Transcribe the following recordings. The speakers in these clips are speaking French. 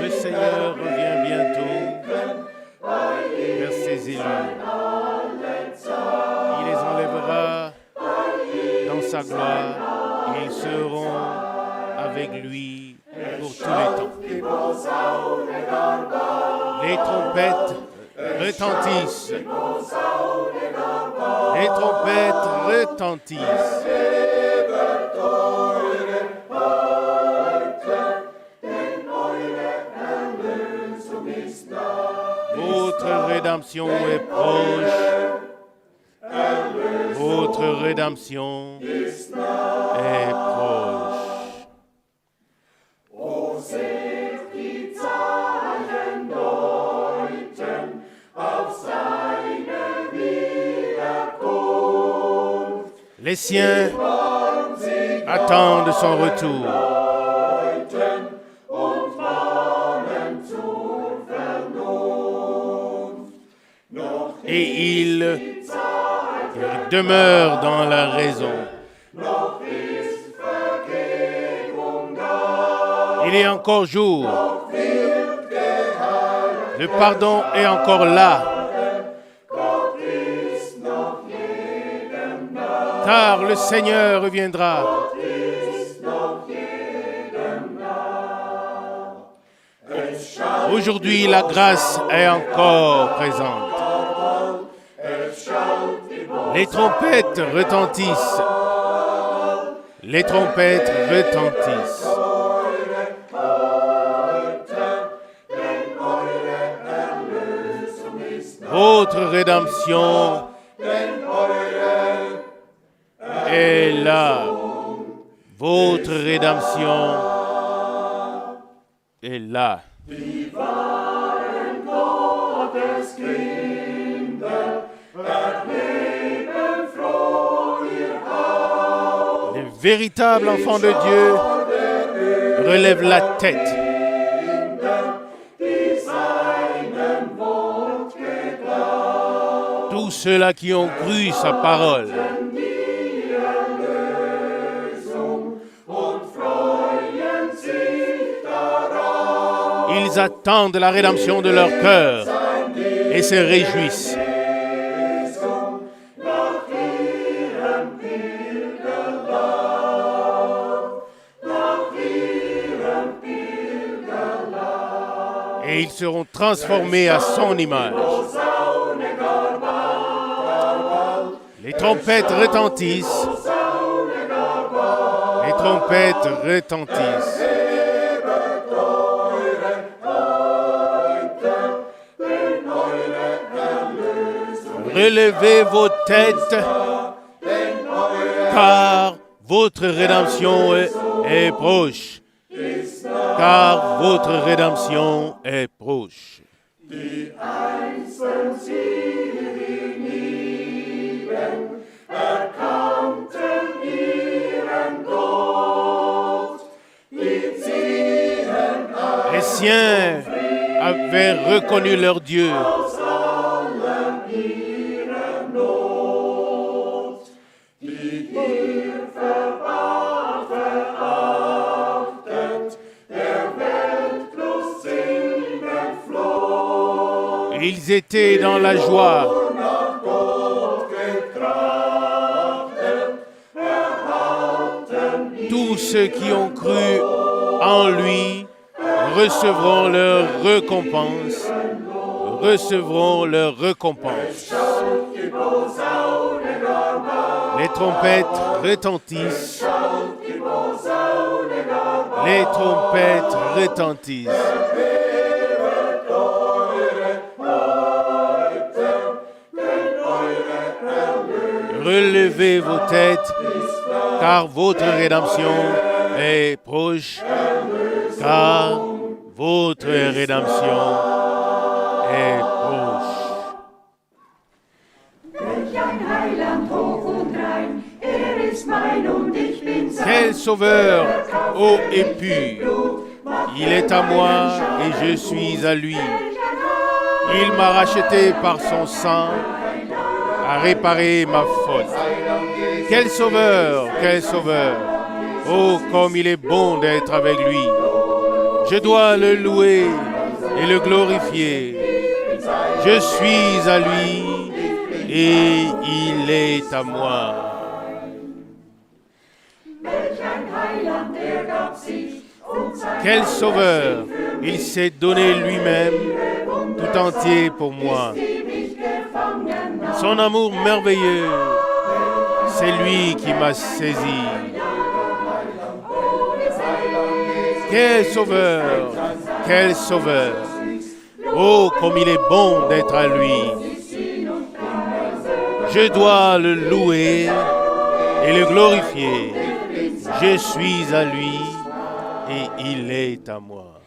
Le Seigneur revient bientôt vers ses élus. Il les enlèvera dans sa gloire et ils seront avec lui pour tous les temps. Les trompettes retentissent. Les trompettes retentissent. Votre rédemption est proche. Votre rédemption est proche. Les siens attendent son retour. Et il demeure dans la raison. Il est encore jour. Le pardon est encore là. Car le Seigneur reviendra. Aujourd'hui, la grâce est encore présente. Les trompettes retentissent. Les trompettes retentissent. Votre rédemption est là. Votre rédemption est là. Les véritables enfants de Dieu relèvent la tête. Tous ceux-là qui ont cru sa parole. Ils attendent la rédemption de leur cœur et se réjouissent. Et ils seront transformés à son image. Les trompettes retentissent. Les trompettes retentissent. Relevez vos têtes, car votre rédemption est proche. Car votre rédemption est proche. Les siens avaient reconnu leur Dieu. Ils étaient dans la joie. Tous ceux qui ont cru en lui recevront leur récompense. Recevront leur récompense. Les trompettes retentissent. Les trompettes retentissent. Relevez vos têtes, car votre rédemption est proche. car votre rédemption est proche. Quel sauveur haut et pur, il est à moi et je suis à lui. Il m'a racheté par son sang, a réparé ma faute. Quel sauveur, quel sauveur! Oh, comme il est bon d'être avec lui. Je dois le louer et le glorifier. Je suis à lui et il est à moi. Quel sauveur! Il s'est donné lui-même tout entier pour moi. Son amour merveilleux, c'est lui qui m'a saisi. Quel sauveur! Quel sauveur! Oh, comme il est bon d'être à lui. Je dois le louer et le glorifier. Je suis à lui et il est à moi.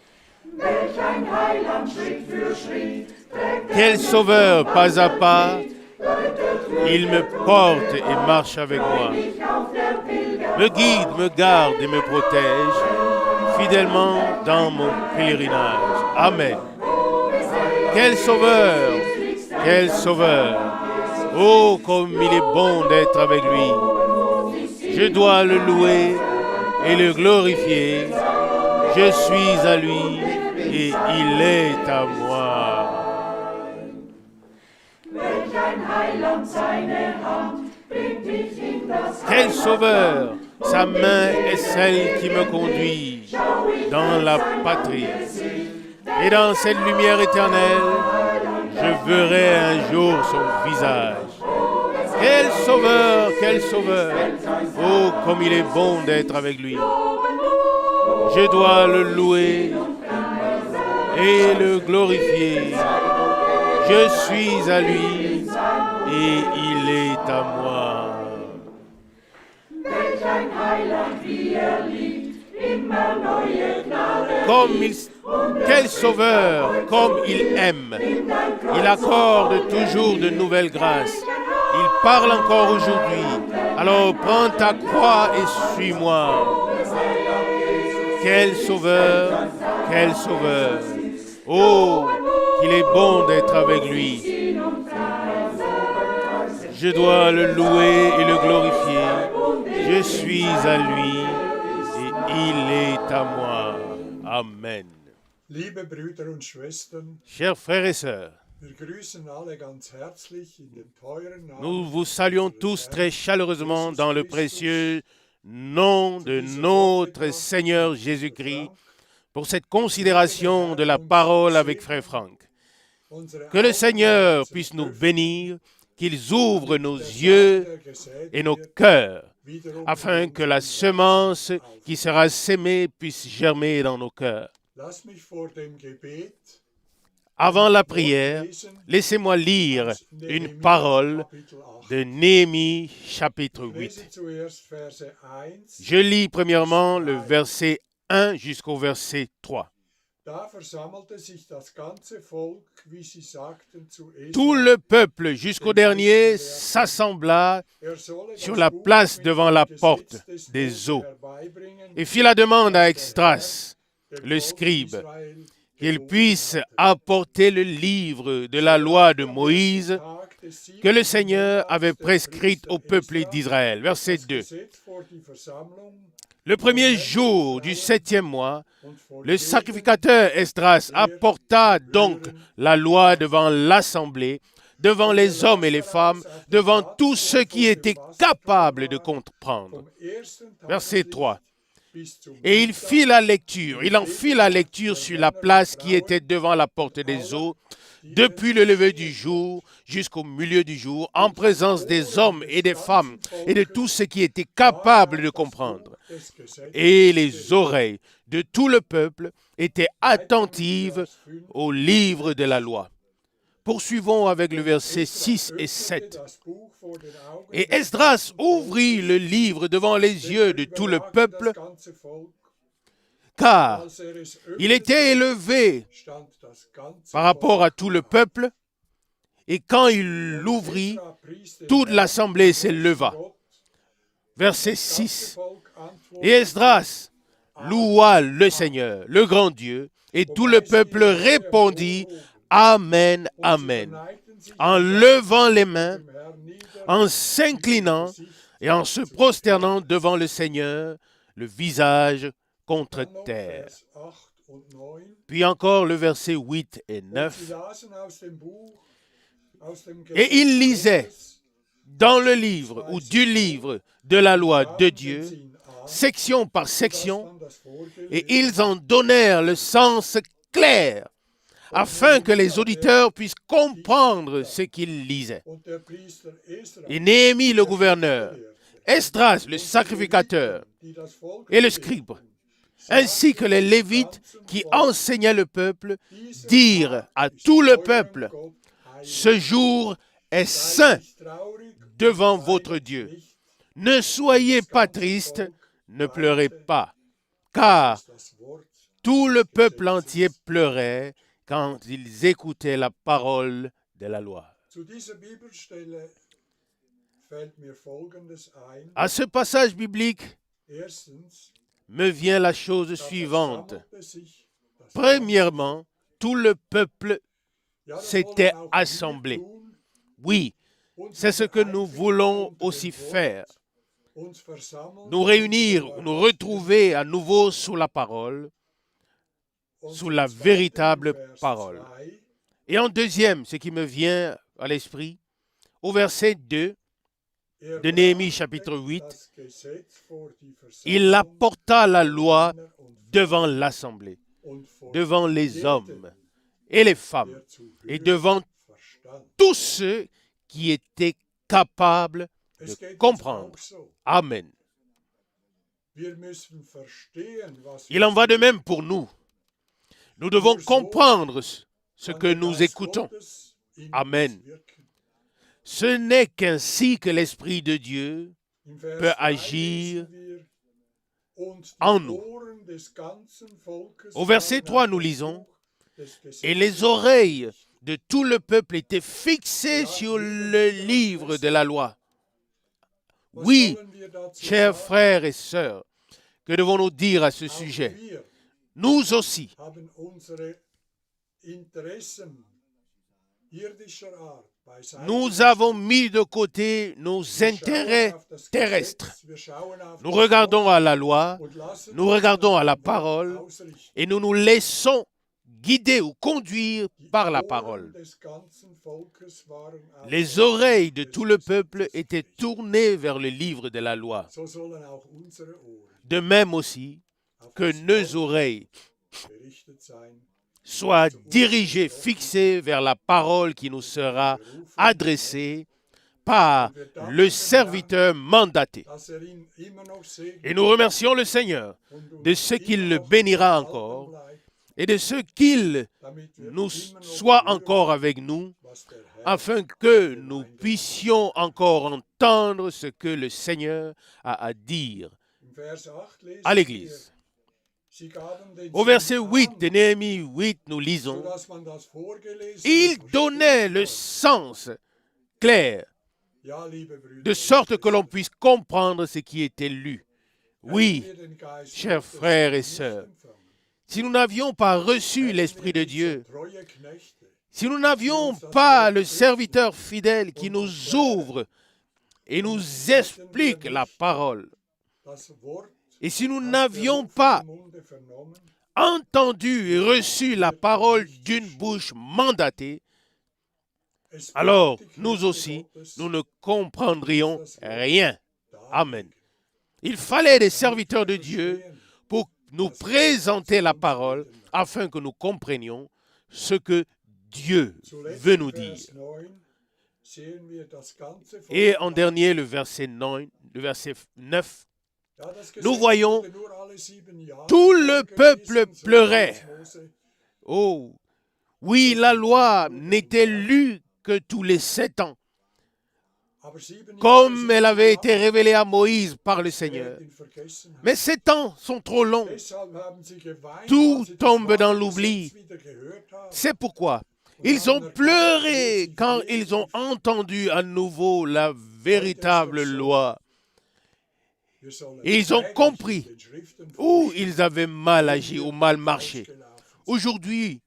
Quel sauveur, pas à pas, il me porte et marche avec moi. Me guide, me garde et me protège fidèlement dans mon pèlerinage. Amen. Quel sauveur, quel sauveur. Oh, comme il est bon d'être avec lui. Je dois le louer et le glorifier. Je suis à lui et il est à moi. Quel sauveur! Sa main est celle qui me conduit dans la patrie. Et dans cette lumière éternelle, je verrai un jour son visage. Quel sauveur, quel sauveur! Oh, comme il est bon d'être avec lui. Je dois le louer et le glorifier. Je suis à lui et il est à moi. Quel sauveur, comme il aime. Il accorde toujours de nouvelles grâces. Il parle encore aujourd'hui. Alors prends ta croix et suis-moi. Quel sauveur, quel sauveur. Oh, qu'il est bon d'être avec lui. Je dois le louer et le glorifier. Je suis à lui et il est à moi. Amen. Liebe Brüder und Schwestern, Chers frères et sœurs, wir grüßen alle ganz herzlich in den teuren Namen nous vous saluons tous très chaleureusement dans le précieux nom de notre Seigneur Jésus-Christ pour cette considération de la parole avec Frère Franck. Que le Seigneur puisse nous bénir, qu'il ouvre nos yeux et nos cœurs, afin que la semence qui sera sémée puisse germer dans nos cœurs. Avant la prière, laissez-moi lire une parole de Néhémie chapitre 8. Je lis premièrement le verset 1 jusqu'au verset 3. Tout le peuple jusqu'au dernier s'assembla sur la place devant la porte des eaux et fit la demande à Esdras, le scribe, qu'il puisse apporter le livre de la loi de Moïse que le Seigneur avait prescrite au peuple d'Israël. Verset 2. Le premier jour du 7e mois, le sacrificateur Esdras apporta donc la loi devant l'assemblée, devant les hommes et les femmes, devant tous ceux qui étaient capables de comprendre. Verset 3. Et il en fit la lecture sur la place qui était devant la porte des eaux, depuis le lever du jour jusqu'au milieu du jour, en présence des hommes et des femmes et de tous ceux qui étaient capables de comprendre. Et les oreilles de tout le peuple étaient attentives au livre de la loi. Poursuivons avec le verset 6 et 7. Et Esdras ouvrit le livre devant les yeux de tout le peuple, car Als es il était élevé stand das ganze par rapport Volk à tout le peuple, et quand il und l'ouvrit, Esra pries den toute Herrn, l'assemblée den se großen leva. Gott. Verset Das ganze 6. Volk Et antwortete, Esdras loua le Seigneur, le grand Dieu, et tout le wobei sie peuple ihre Hände répondit emporhoben. Amen, Und sie Amen, verneigten sich en und levant warfen les sich mains, vor dem Herrn nieder, en mit s'inclinant dem Gesicht et en se zur prosternant Erde. devant le Seigneur, le visage contre Dann noch terre. Vers 8 und 9. Puis encore le verset 8 et Und sie 9. lasen aus dem Buch, aus dem Et il lisait Gesetz dans le livre ou du livre de la loi de Dieu, Sinn an, section par sodass section, man das et vorgelesen ils en donnèrent le sens clair, afin que les auditeurs puissent comprendre ce qu'ils lisaient. und der Priester Esra, Et Néhémie, le der gouverneur, Schriftgelehrte, Esdras, le und die sacrificateur, Leviten, die das Volk et le lehrten, scribe, sagten ainsi que les dem Lévites ganzen qui Volk, enseignaient le peuple, dieser dirent Tag à ist tout le eurem peuple, Gott heilig. ce jour est Seid saint nicht traurig und devant weint votre Dieu. nicht. Ne soyez Das pas ganze tristes, Volk ne pleurez weinte. pas, Das car ist das Wort tout le des peuple Gesetzes. entier pleurait quand ils écoutaient la parole de la loi. Zu dieser Bibelstelle fällt mir Folgendes ein. À ce passage biblique Erstens, me vient la chose da suivante. versammelte sich das Premièrement, tout le peuple Ja, das s'était wollen auch wir assemblé. tun, Oui, uns c'est ce que nous vereinigt voulons unter dem aussi Wort, faire. uns versammeln Nous unter réunir, der nous Wahrheit retrouver à nouveau sous la parole, und sous la zum Zweiten véritable in Vers parole. 2, Et en deuxième, ce qui me vient à l'esprit, au verset 2 de Néhémie chapitre 8, das Gesetz vor die il Versammlung apporta la loi Männer und devant l'assemblée, und vor devant les jedem, hommes et les femmes, der zu et hören devant verstand. tous ceux qui étaient capables Es de geht uns comprendre. auch so. Amen. Wir müssen verstehen, was Il en va de même pour nous. Nous devons comprendre ce kann que der nous Geist écoutons. Gottes in Amen. uns wirken. Ce n'est qu'ainsi que l'Esprit de Dieu Im Vers peut 3 agir lesen wir, und die en nous. Ohren des ganzen Volkes Au verset waren 3, auf nous das lisons, Buch des Gesetzes et les oreilles de tout le peuple étaient fixées sur le livre de la loi. Was Oui, sollen wir dazu chers sagen? frères et sœurs, que devons-nous dire à ce Auch sujet? wir Nous aussi, haben unsere Interessen irdischer Art beiseite nous avons mis de côté nos Wir schauen intérêts auf das terrestres. Gesetz, wir schauen auf Nous das regardons Wort à la loi, und lassen nous uns regardons à la nach dem Wort parole ausrichten. et nous nous laissons guider ou conduire Die par la Ohren parole. des ganzen Volkes waren auf Les das oreilles Buch de des tout le peuple Gesetzes étaient gerichtet. tournées vers le livre de la loi. So sollen auch unsere Ohren De même aussi auf que das nos Wort oreilles gerichtet sein, soient dirigées, fixées vers la parole qui nous sera adressée par le serviteur mandaté. dass ihn immer noch segnet Et nous remercions le Seigneur und uns de ce qu'il immer le noch bénira erhalten encore bleibt, et de ce qu'il damit wir nous immer noch soit hören, encore avec nous, was der Herr afin que nous puissions encore entendre ce que le Seigneur a à dire Im Vers 8 lesen à l'Église. wir, sie gaben den Au verset Sinn 8 an, de Néhémie 8, nous lisons, sodass man das Vorgelesene il verstehen donnait le konnte. sens clair, Ja, liebe Brüder de und sorte que l'on Schwestern, puisse comprendre ce qui était lu. Oui, hätten wir den Geist chers Gottes frères et nicht sœurs, empfangen, si nous n'avions pas reçu hätten l'Esprit wir de nicht so Dieu, treue Knechte, si nous n'avions pas le serviteur fidèle qui nous ouvre et nous explique la parole, das Wort et si nous aus der n'avions pas offenen Munde vernommen, entendu et reçu la parole d'une bouche mandatée, es alors bleibt die nous Gnade aussi, Gottes, nous ne comprendrions rien. da Amen. liegt. Il fallait des serviteurs de Dieu Verstehen, pour nous présenter la parole afin que nous comprenions ce que Dieu zuletzt veut im nous dire. Vers 9 sehen wir das ganze Volk Et en an. dernier, le verset 9, Ja, das Gesetz nous voyons wurde nur alle 7 Jahre tout le peuple vorgelesen, so pleurait. als Mose Oh, oui, la loi n'était lue que tous les 7 ans. Aber 7 Jahre comme sind elle zu avait lang, été révélée à Moïse par le Seigneur. gerät in Vergessenheit. Mais ces temps sont trop longs. Deshalb haben sie geweint, Tout als sie das tombe dans wahre l'oubli. Gesetz wieder gehört haben. C'est pourquoi ils ont pleuré quand ils ont entendu à nouveau la véritable loi. Wir sollen Ils ont täglich compris in den Schriften où ils avaient mal agi ou mal marché. ausgelaufen sind. Aujourd'hui,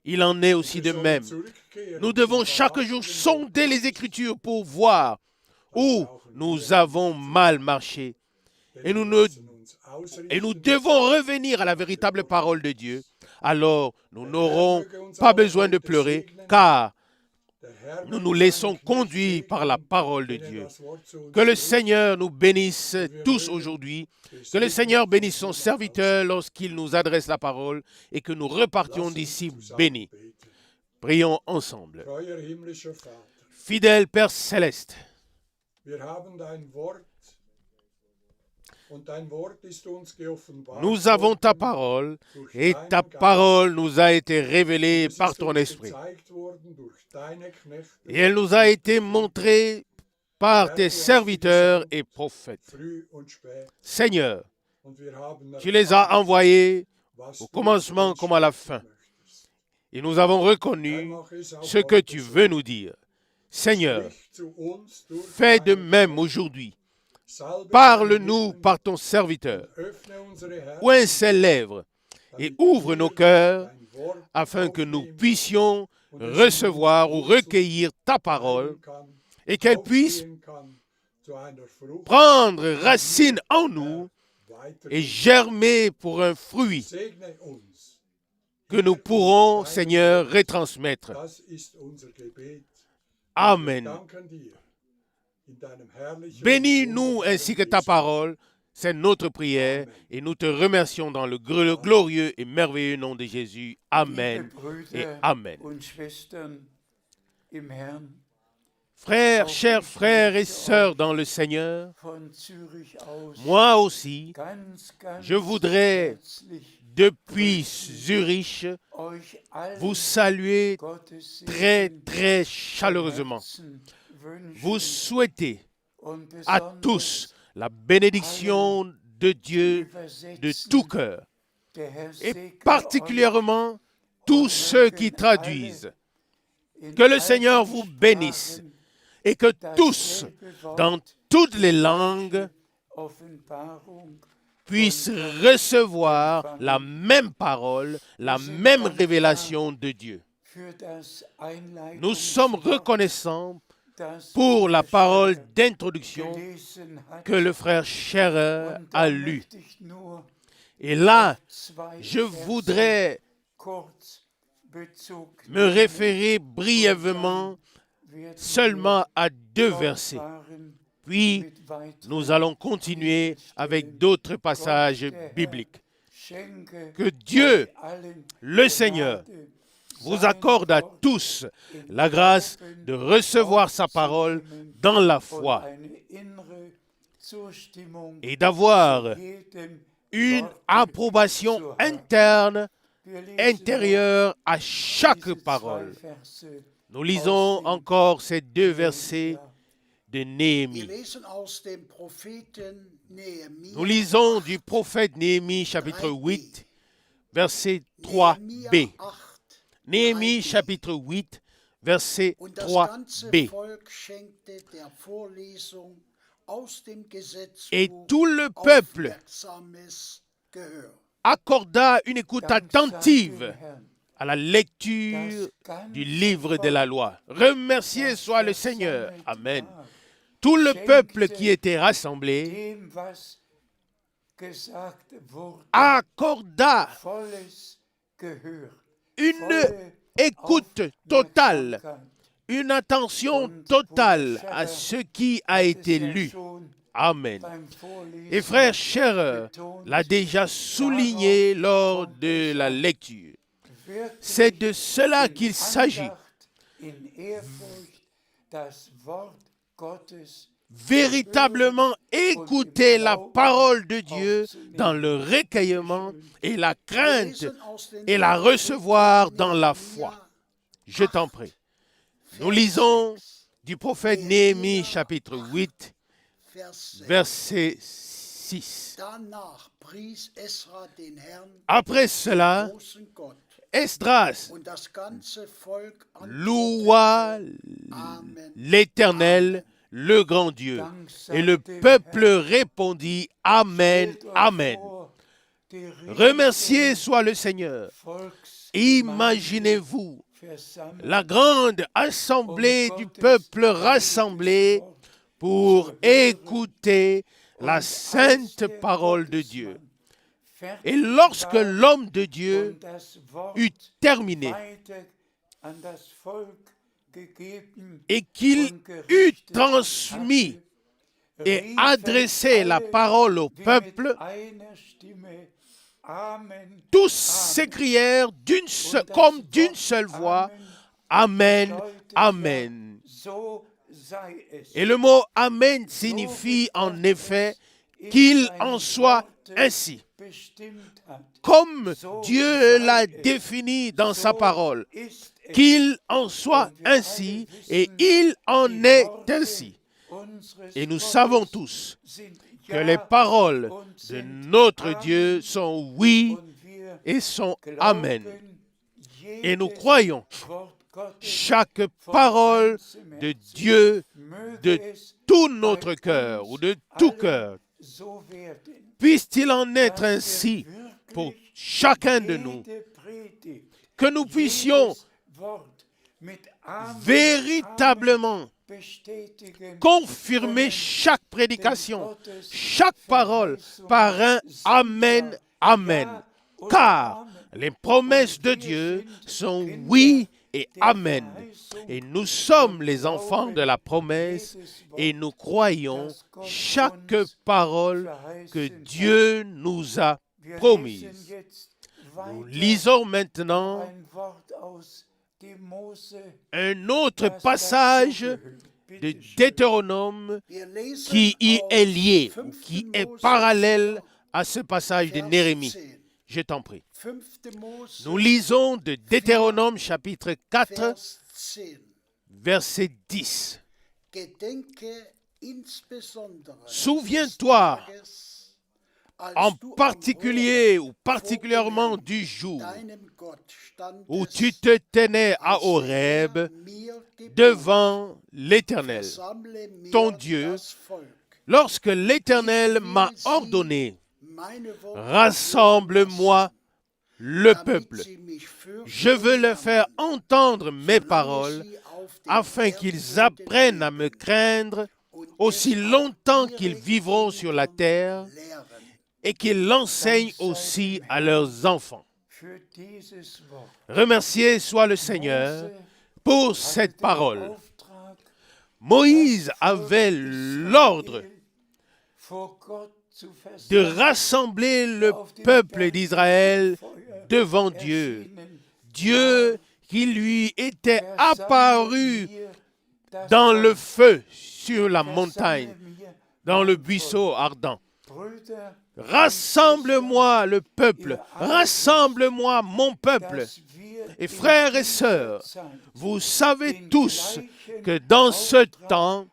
il en est aussi de Wir sollen même. zurückkehren Nous devons zum chaque jour wahrhaftigen sonder les Écritures pour voir où nous avons mal marché. Denn Et nous, wir ne- müssen uns ausrichten, et nous devons revenir à la véritable parole de Dieu. Alors, nous n'aurons pas besoin de pleurer, car der Herr nous möge nous seinen laissons Knecht conduire par la segnen, parole de wenn Dieu. das Wort zu uns Que le spricht. Seigneur nous bénisse tous aujourd'hui. Que le Seigneur bénisse son serviteur lorsqu'il nous adresse la parole et que nous repartions Lass uns d'ici zusammen bénis. beten. Prions ensemble. Treuer himmlischer Vater, Fidèle Père céleste, wir haben dein Wort und dein Wort ist uns geoffenbart nous avons ta worden parole durch et deinen ta Geist. parole nous a été révélée Es par ist ton uns esprit. gezeigt worden durch deine Knechte, Et elle nous a été montrée par tes serviteurs et prophètes. früh und spät. Seigneur, Und wir haben tu les as envoyés was au du commencement uns comme à la sprechen fin. möchtest. Et nous avons Herr, reconnu mach es auch ce que heute tu so. veux nous dire. Seigneur, Sprich zu uns durch fais de deinen même Geist. aujourd'hui. Salbe Parle-nous deine Lippen par ton serviteur. und öffne unsere Herzen, Ouvre ses lèvres et damit ouvre nos wir cœurs dein Wort afin que nous aufnehmen puissions und es recevoir ou in uns recueillir ta parole heilen kann, et qu'elle puisse aufgehen kann zu einer Frucht, prendre racine en nous weiter et germer pour un fruit segne uns. que nous pourrons, Seigneur, retransmettre. Das ist unser Gebet. Wir Amen. danken dir in deinem herrlichen Bénis-nous wunderbaren ainsi que ta Wesen. parole. C'est notre prière et nous te remercions dans le glorieux et merveilleux nom de Jésus. Amen Liebe et Brüder Amen. und Schwestern im Herrn, Frères, chers frères et sœurs dans le Seigneur, von Zürich aus moi aussi, ganz, ganz je voudrais, herzlich depuis Zurich, euch allen vous saluer Gottes très, Segen très von chaleureusement. Herzen wünschen Vous souhaitez und à besonders tous la bénédiction de Dieu de Übersetzen, tout cœur, der Herr et segne particulièrement tous ceux qui traduisent. euch in Que le allen Seigneur vous bénisse Sprachen et que dasselbe tous, Wort dans toutes les langues, Offenbarung puissent recevoir la même parole, la même révélation de Dieu. für das Nous sommes Einleitungswort, reconnaissants das pour la der parole Scherer d'introduction gelesen hat. que le frère Scherer Und a da lue. möchte ich nur Et là, zwei je Verse voudrais kurz Bezug me référer brièvement werden seulement à deux wir versets. fortfahren Puis, mit weiteren nous allons continuer avec d'autres passages bibliques. Schenke Que Dieu, euch allen le Seigneur, Gnade, vous sein accorde à Wort tous im la grâce Glauben de recevoir sa parole aufzunehmen dans la und foi eine innere Zustimmung et d'avoir jedem une Wort approbation zu haben. interne, Wir lesen intérieure à chaque diese parole. zwei Verse Nous lisons encore ces deux versets de Wir Néhémie. lesen aus dem Propheten Nehemia. Nous lisons du prophète Néhémie chapitre 8, verset 3b. Nehemia 8. Néhémie chapitre 8, verset Und das ganze 3b. Volk schenkte der Vorlesung aus dem Et Gesetzbuch tout le peuple aufmerksames Gehör. accorda une écoute Dank sei dem attentive Herrn, à la lecture das du ganze livre de la loi. Remercié das soit le Seigneur. versammelt Amen. war, Tout le schenkte peuple qui était rassemblé dem, was gesagt wurde, accorda volles Gehör, une volle écoute totale, Aufmerksamkeit. une attention Und totale Bruder à Scherer ce qui a hat es été ja lu. schon Amen. beim Vorlesen Et frère Scherer betont, l'a déjà souligné lors de la lecture. wirklich C'est de cela in qu'il s'agit. Andacht, in Ehrfurcht das Wort Gottes Véritablement écouter la parole de Dieu dans le recueillement et la Wir crainte lesen aus den et la recevoir dans la foi. Je t'en prie. Nous lisons du prophète Néhémie, chapitre 8, Vers 6. verset 6. Danach pries Esra den Herrn, Après cela, großen Gott, Esdras und das ganze Volk loua Amen. l'Éternel, le grand Dieu. Et le peuple répondit Amen, Amen. Remercié soit le Seigneur. Imaginez-vous la grande assemblée du peuple rassemblé pour écouter la sainte parole de Dieu. Et lorsque l'homme de Dieu eut terminé et qu'il eut transmis et adressé la parole au peuple, tous s'écrièrent comme d'une seule voix, Amen, Amen. Et le mot Amen signifie en effet qu'il en soit ainsi. Comme Dieu l'a défini dans sa parole, qu'il en soit ainsi, et il en est ainsi. Et nous savons tous que les paroles de notre Dieu sont oui et sont amen. Et nous croyons chaque parole de Dieu de tout notre cœur ou de tout cœur. Puisse-t-il en être ainsi pour chacun de nous, que nous puissions véritablement confirmer chaque prédication, chaque parole par un Amen, Amen. Car les promesses de Dieu sont oui et Amen. Et nous sommes les enfants de la promesse et nous croyons chaque parole que Dieu nous a promise. Nous lisons maintenant un autre passage de Deutéronome qui y est lié, ou qui est parallèle à ce passage de Néhémie. Je t'en prie. Nous lisons de Deutéronome chapitre 4, verset 10. Souviens-toi en particulier ou particulièrement du jour où tu te tenais à Horeb devant l'Éternel, ton Dieu, lorsque l'Éternel m'a ordonné, rassemble-moi le peuple. Je veux leur faire entendre mes paroles afin qu'ils apprennent à me craindre aussi longtemps qu'ils vivront sur la terre et qu'ils l'enseignent aussi à leurs enfants. Remercié soit le Seigneur pour cette parole. Moïse avait l'ordre de rassembler le peuple d'Israël devant Dieu. Dieu qui lui était apparu dans le feu sur la montagne, dans le buisson ardent. Rassemble-moi le peuple, rassemble-moi mon peuple. Et frères et sœurs, vous savez tous que dans ce temps,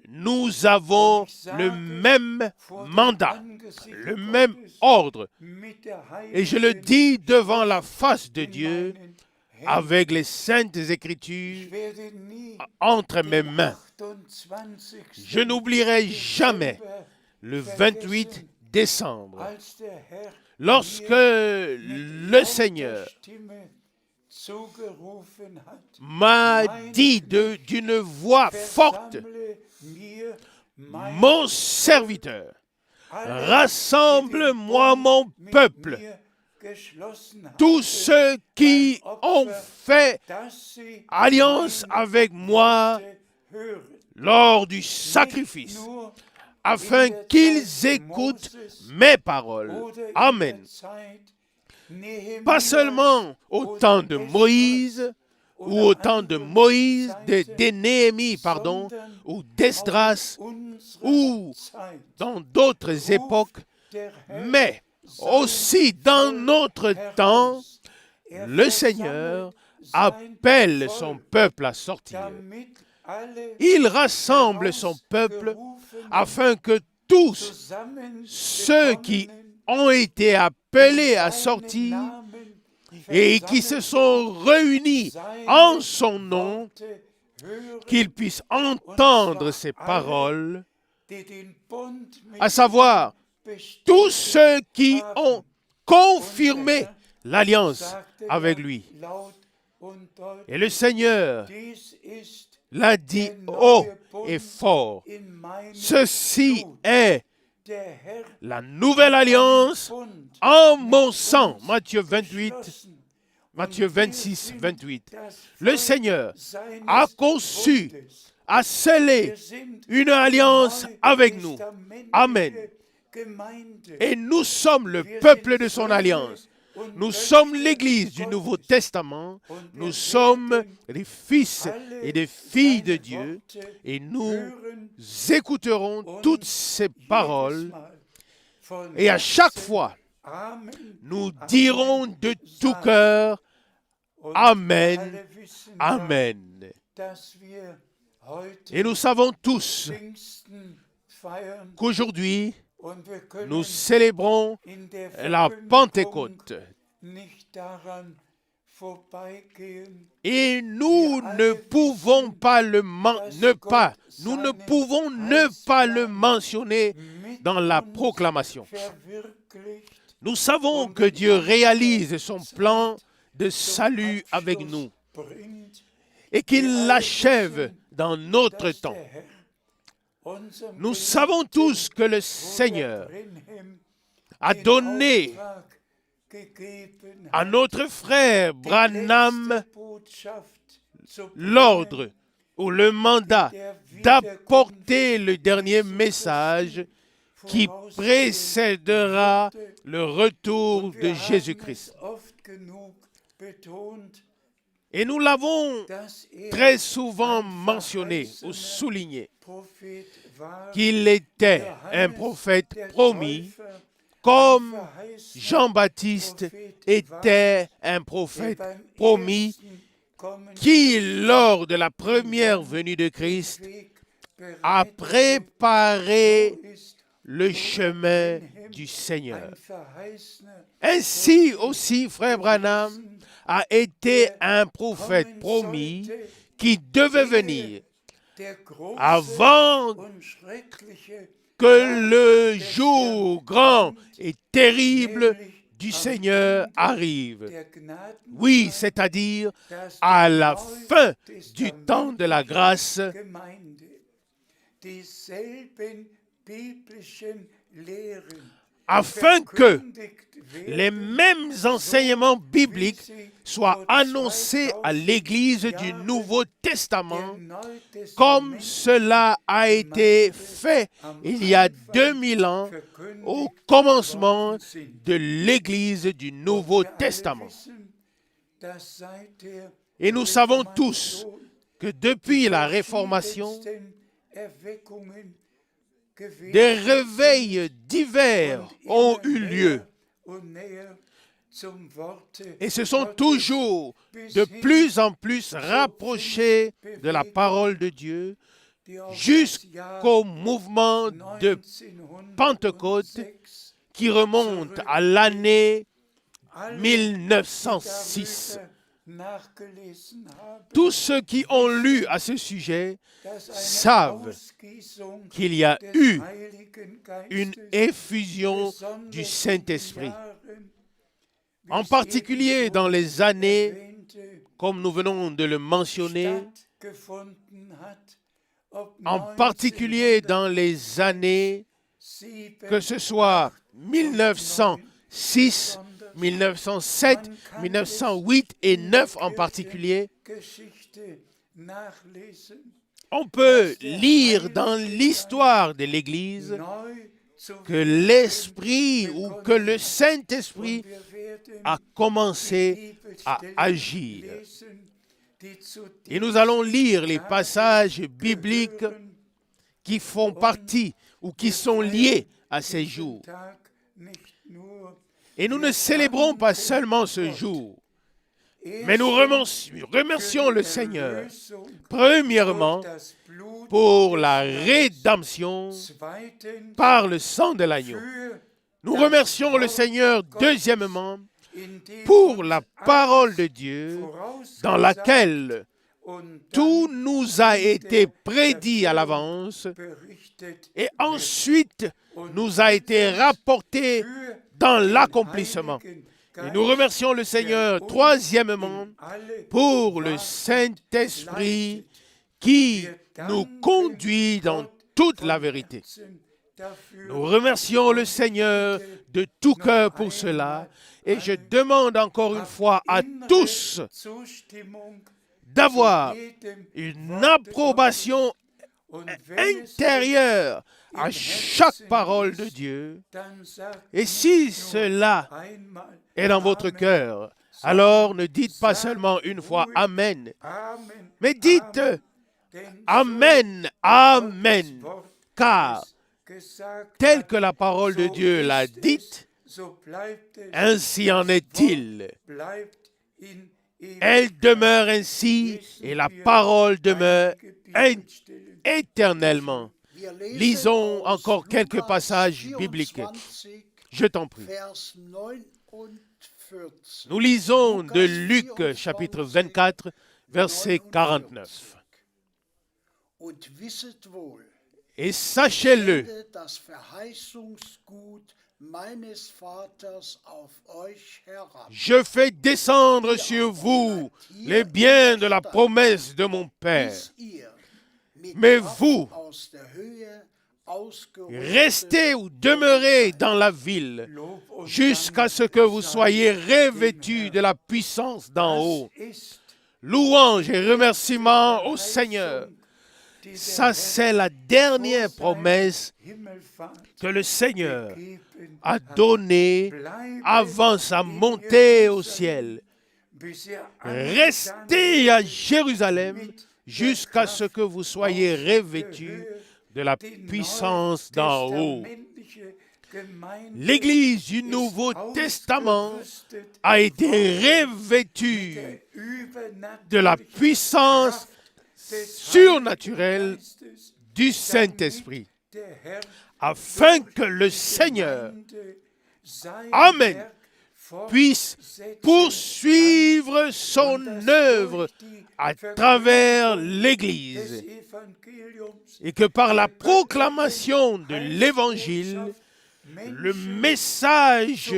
nous avons le même mandat, le même ordre. Et je le dis devant la face de Dieu, avec les saintes Écritures entre mes mains. Je n'oublierai jamais le 28 décembre, lorsque le Seigneur m'a dit d'une voix forte, mon serviteur, rassemble-moi mon peuple, tous ceux qui ont fait alliance avec moi lors du sacrifice, afin qu'ils écoutent mes paroles. Amen. Pas seulement au temps de Moïse, ou au temps de Néhémie, ou d'Esdras, ou dans d'autres époques, mais aussi dans notre temps, le Seigneur appelle son peuple à sortir, il rassemble son peuple afin que tous ceux qui ont été appelés à sortir et qui se sont réunis en son nom, qu'ils puissent entendre ses paroles, à savoir tous ceux qui ont confirmé l'alliance avec lui. Et le Seigneur l'a dit haut et fort. Ceci est la nouvelle alliance en mon sang. Matthieu 26, 28. Le Seigneur a conçu, a scellé une alliance avec nous. Amen. Et nous sommes le peuple de son alliance. Nous sommes l'Église du Nouveau Testament. Nous sommes les fils et des filles de Dieu. Et nous écouterons toutes ces paroles. Et à chaque fois, nous dirons de tout cœur, Amen, Amen. Et nous savons tous qu'aujourd'hui, nous célébrons la Pentecôte. Et nous ne pouvons pas le mentionner dans la proclamation. Nous savons que Dieu réalise son plan de salut avec nous et qu'il l'achève dans notre temps. Nous savons tous que le Seigneur a donné à notre frère Branham l'ordre ou le mandat d'apporter le dernier message qui précédera le retour de Jésus-Christ. Et nous l'avons très souvent mentionné ou souligné qu'il était un prophète promis, comme Jean-Baptiste était un prophète promis qui, lors de la première venue de Christ, a préparé le chemin du Seigneur. Ainsi aussi, frère Branham a été un prophète promis qui devait venir avant que le jour grand et terrible du Seigneur arrive. Oui, c'est-à-dire à la fin du temps de la grâce, afin que les mêmes enseignements bibliques soient annoncés à l'Église du Nouveau Testament, comme cela a été fait il y a 2000 ans au commencement de l'Église du Nouveau Testament. Et nous savons tous que depuis la Réformation, des réveils divers ont eu lieu et se sont toujours de plus en plus rapprochés de la parole de Dieu jusqu'au mouvement de Pentecôte qui remonte à l'année 1906. Tous ceux qui ont lu à ce sujet savent qu'il y a eu une effusion du Saint-Esprit. En particulier dans les années, comme nous venons de le mentionner, en particulier dans les années, que ce soit 1906, 1907, 1908 et 9 en particulier, on peut lire dans l'histoire de l'Église que l'Esprit ou que le Saint-Esprit a commencé à agir. Et nous allons lire les passages bibliques qui font partie ou qui sont liés à ces jours. Et nous ne célébrons pas seulement ce jour, Mais nous remercions le Seigneur, premièrement, pour la rédemption par le sang de l'agneau. Nous remercions le Seigneur, deuxièmement, pour la parole de Dieu dans laquelle tout nous a été prédit à l'avance et ensuite nous a été rapporté dans l'accomplissement. Et nous remercions le Seigneur, troisièmement, pour le Saint-Esprit qui nous conduit dans toute la vérité. Nous remercions le Seigneur de tout cœur pour cela et je demande encore une fois à tous d'avoir une approbation intérieure à chaque parole de Dieu. Et si cela est dans votre cœur, alors ne dites pas seulement une fois Amen, mais dites Amen, Amen, car tel que la parole de Dieu l'a dite, ainsi en est-il. Elle demeure ainsi et la parole demeure éternellement. Lisons encore quelques passages bibliques. Je t'en prie. Nous lisons de Luc chapitre 24, verset 49. Et sachez-le, je fais descendre sur vous les biens de la promesse de mon Père. Mais vous, restez ou demeurez dans la ville jusqu'à ce que vous soyez revêtus de la puissance d'en haut. Louange et remerciements au Seigneur. Ça, c'est la dernière promesse que le Seigneur a donnée avant sa montée au ciel. Restez à Jérusalem jusqu'à ce que vous soyez revêtus de la puissance d'en haut. L'Église du Nouveau Testament a été revêtue de la puissance surnaturelle du Saint-Esprit, afin que le Seigneur, Amen, puisse poursuivre son œuvre à travers l'Église et que par la proclamation de l'Évangile, le message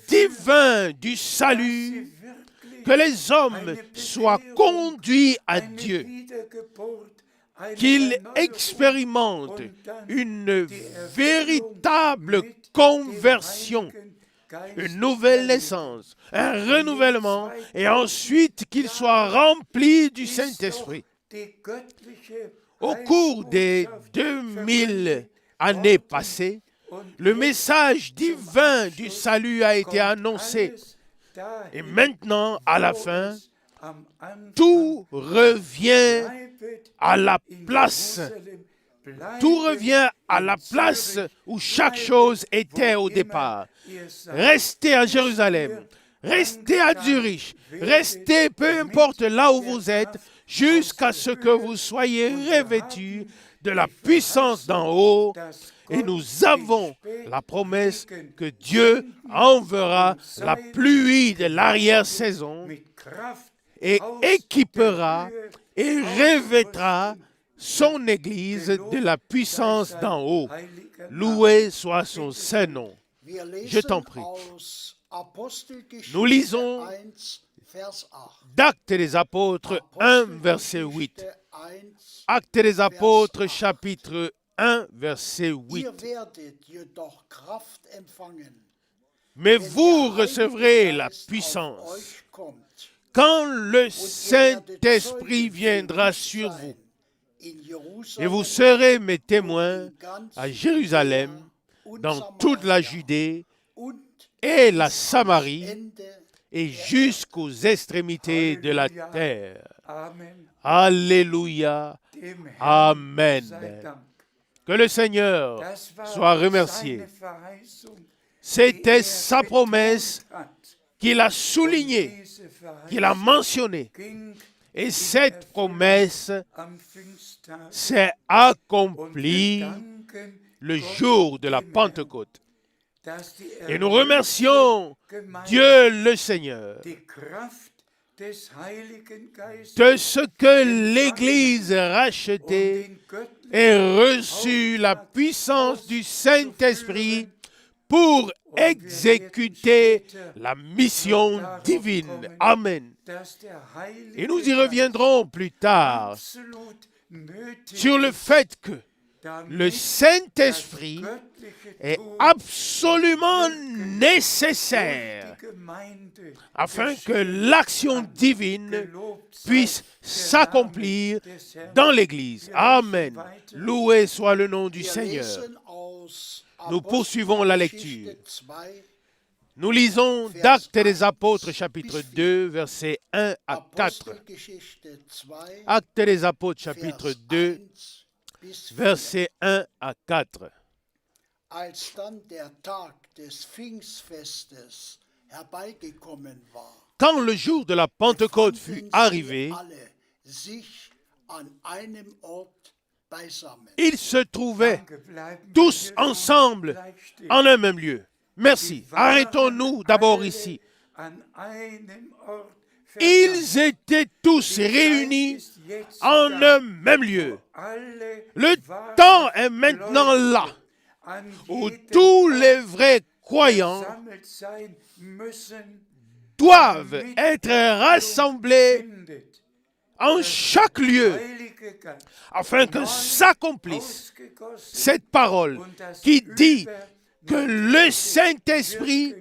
divin du salut, que les hommes soient conduits à Dieu, qu'ils expérimentent une véritable conversion, une nouvelle naissance, un renouvellement, et ensuite qu'ils soient remplis du Saint-Esprit. Au cours des 2000 années passées, le message divin du salut a été annoncé. Et maintenant, à la fin, tout revient à la place. Tout revient à la place où chaque chose était au départ. Restez à Jérusalem, restez à Zurich, restez peu importe là où vous êtes, jusqu'à ce que vous soyez revêtus de la puissance d'en haut. Et nous avons la promesse que Dieu enverra la pluie de l'arrière-saison et équipera et revêtra son Église de la puissance d'en haut. Loué soit son Saint-Nom. Je t'en prie. Nous lisons d'Actes des Apôtres 1, verset 8. Actes des Apôtres, chapitre 1, verset 8. Mais vous recevrez la puissance quand le Saint-Esprit viendra sur vous. Et vous serez mes témoins à Jérusalem, dans toute la Judée et la Samarie, et jusqu'aux extrémités de la terre. Alléluia. Amen. Que le Seigneur soit remercié. C'était sa promesse qu'il a soulignée qu'il a mentionné. Et cette promesse s'est accomplie le jour de la Pentecôte. Et nous remercions Dieu le Seigneur de ce que l'Église rachetée ait reçu la puissance du Saint-Esprit pour exécuter la mission divine. Amen. Et nous y reviendrons plus tard sur le fait que le Saint-Esprit est absolument nécessaire afin que l'action divine puisse s'accomplir dans l'Église. Amen. Loué soit le nom du Seigneur. Nous poursuivons la lecture. Nous lisons d'Actes des Apôtres, chapitre 2, versets 1 à 4. Actes des Apôtres, chapitre 2, versets 1 à 4. Als dann der Tag des Pfingstfestes herbeigekommen war, Quand le jour de la Pentecôte fut arrivé, alle sich an einem Ort beisammen. ils se trouvaient tous ensemble en un même lieu. Merci. Arrêtons-nous d'abord ici. Ils étaient tous réunis en un même lieu. Le temps est maintenant là où tous les vrais croyants doivent être rassemblés en chaque lieu afin que s'accomplisse cette parole qui dit que le Saint-Esprit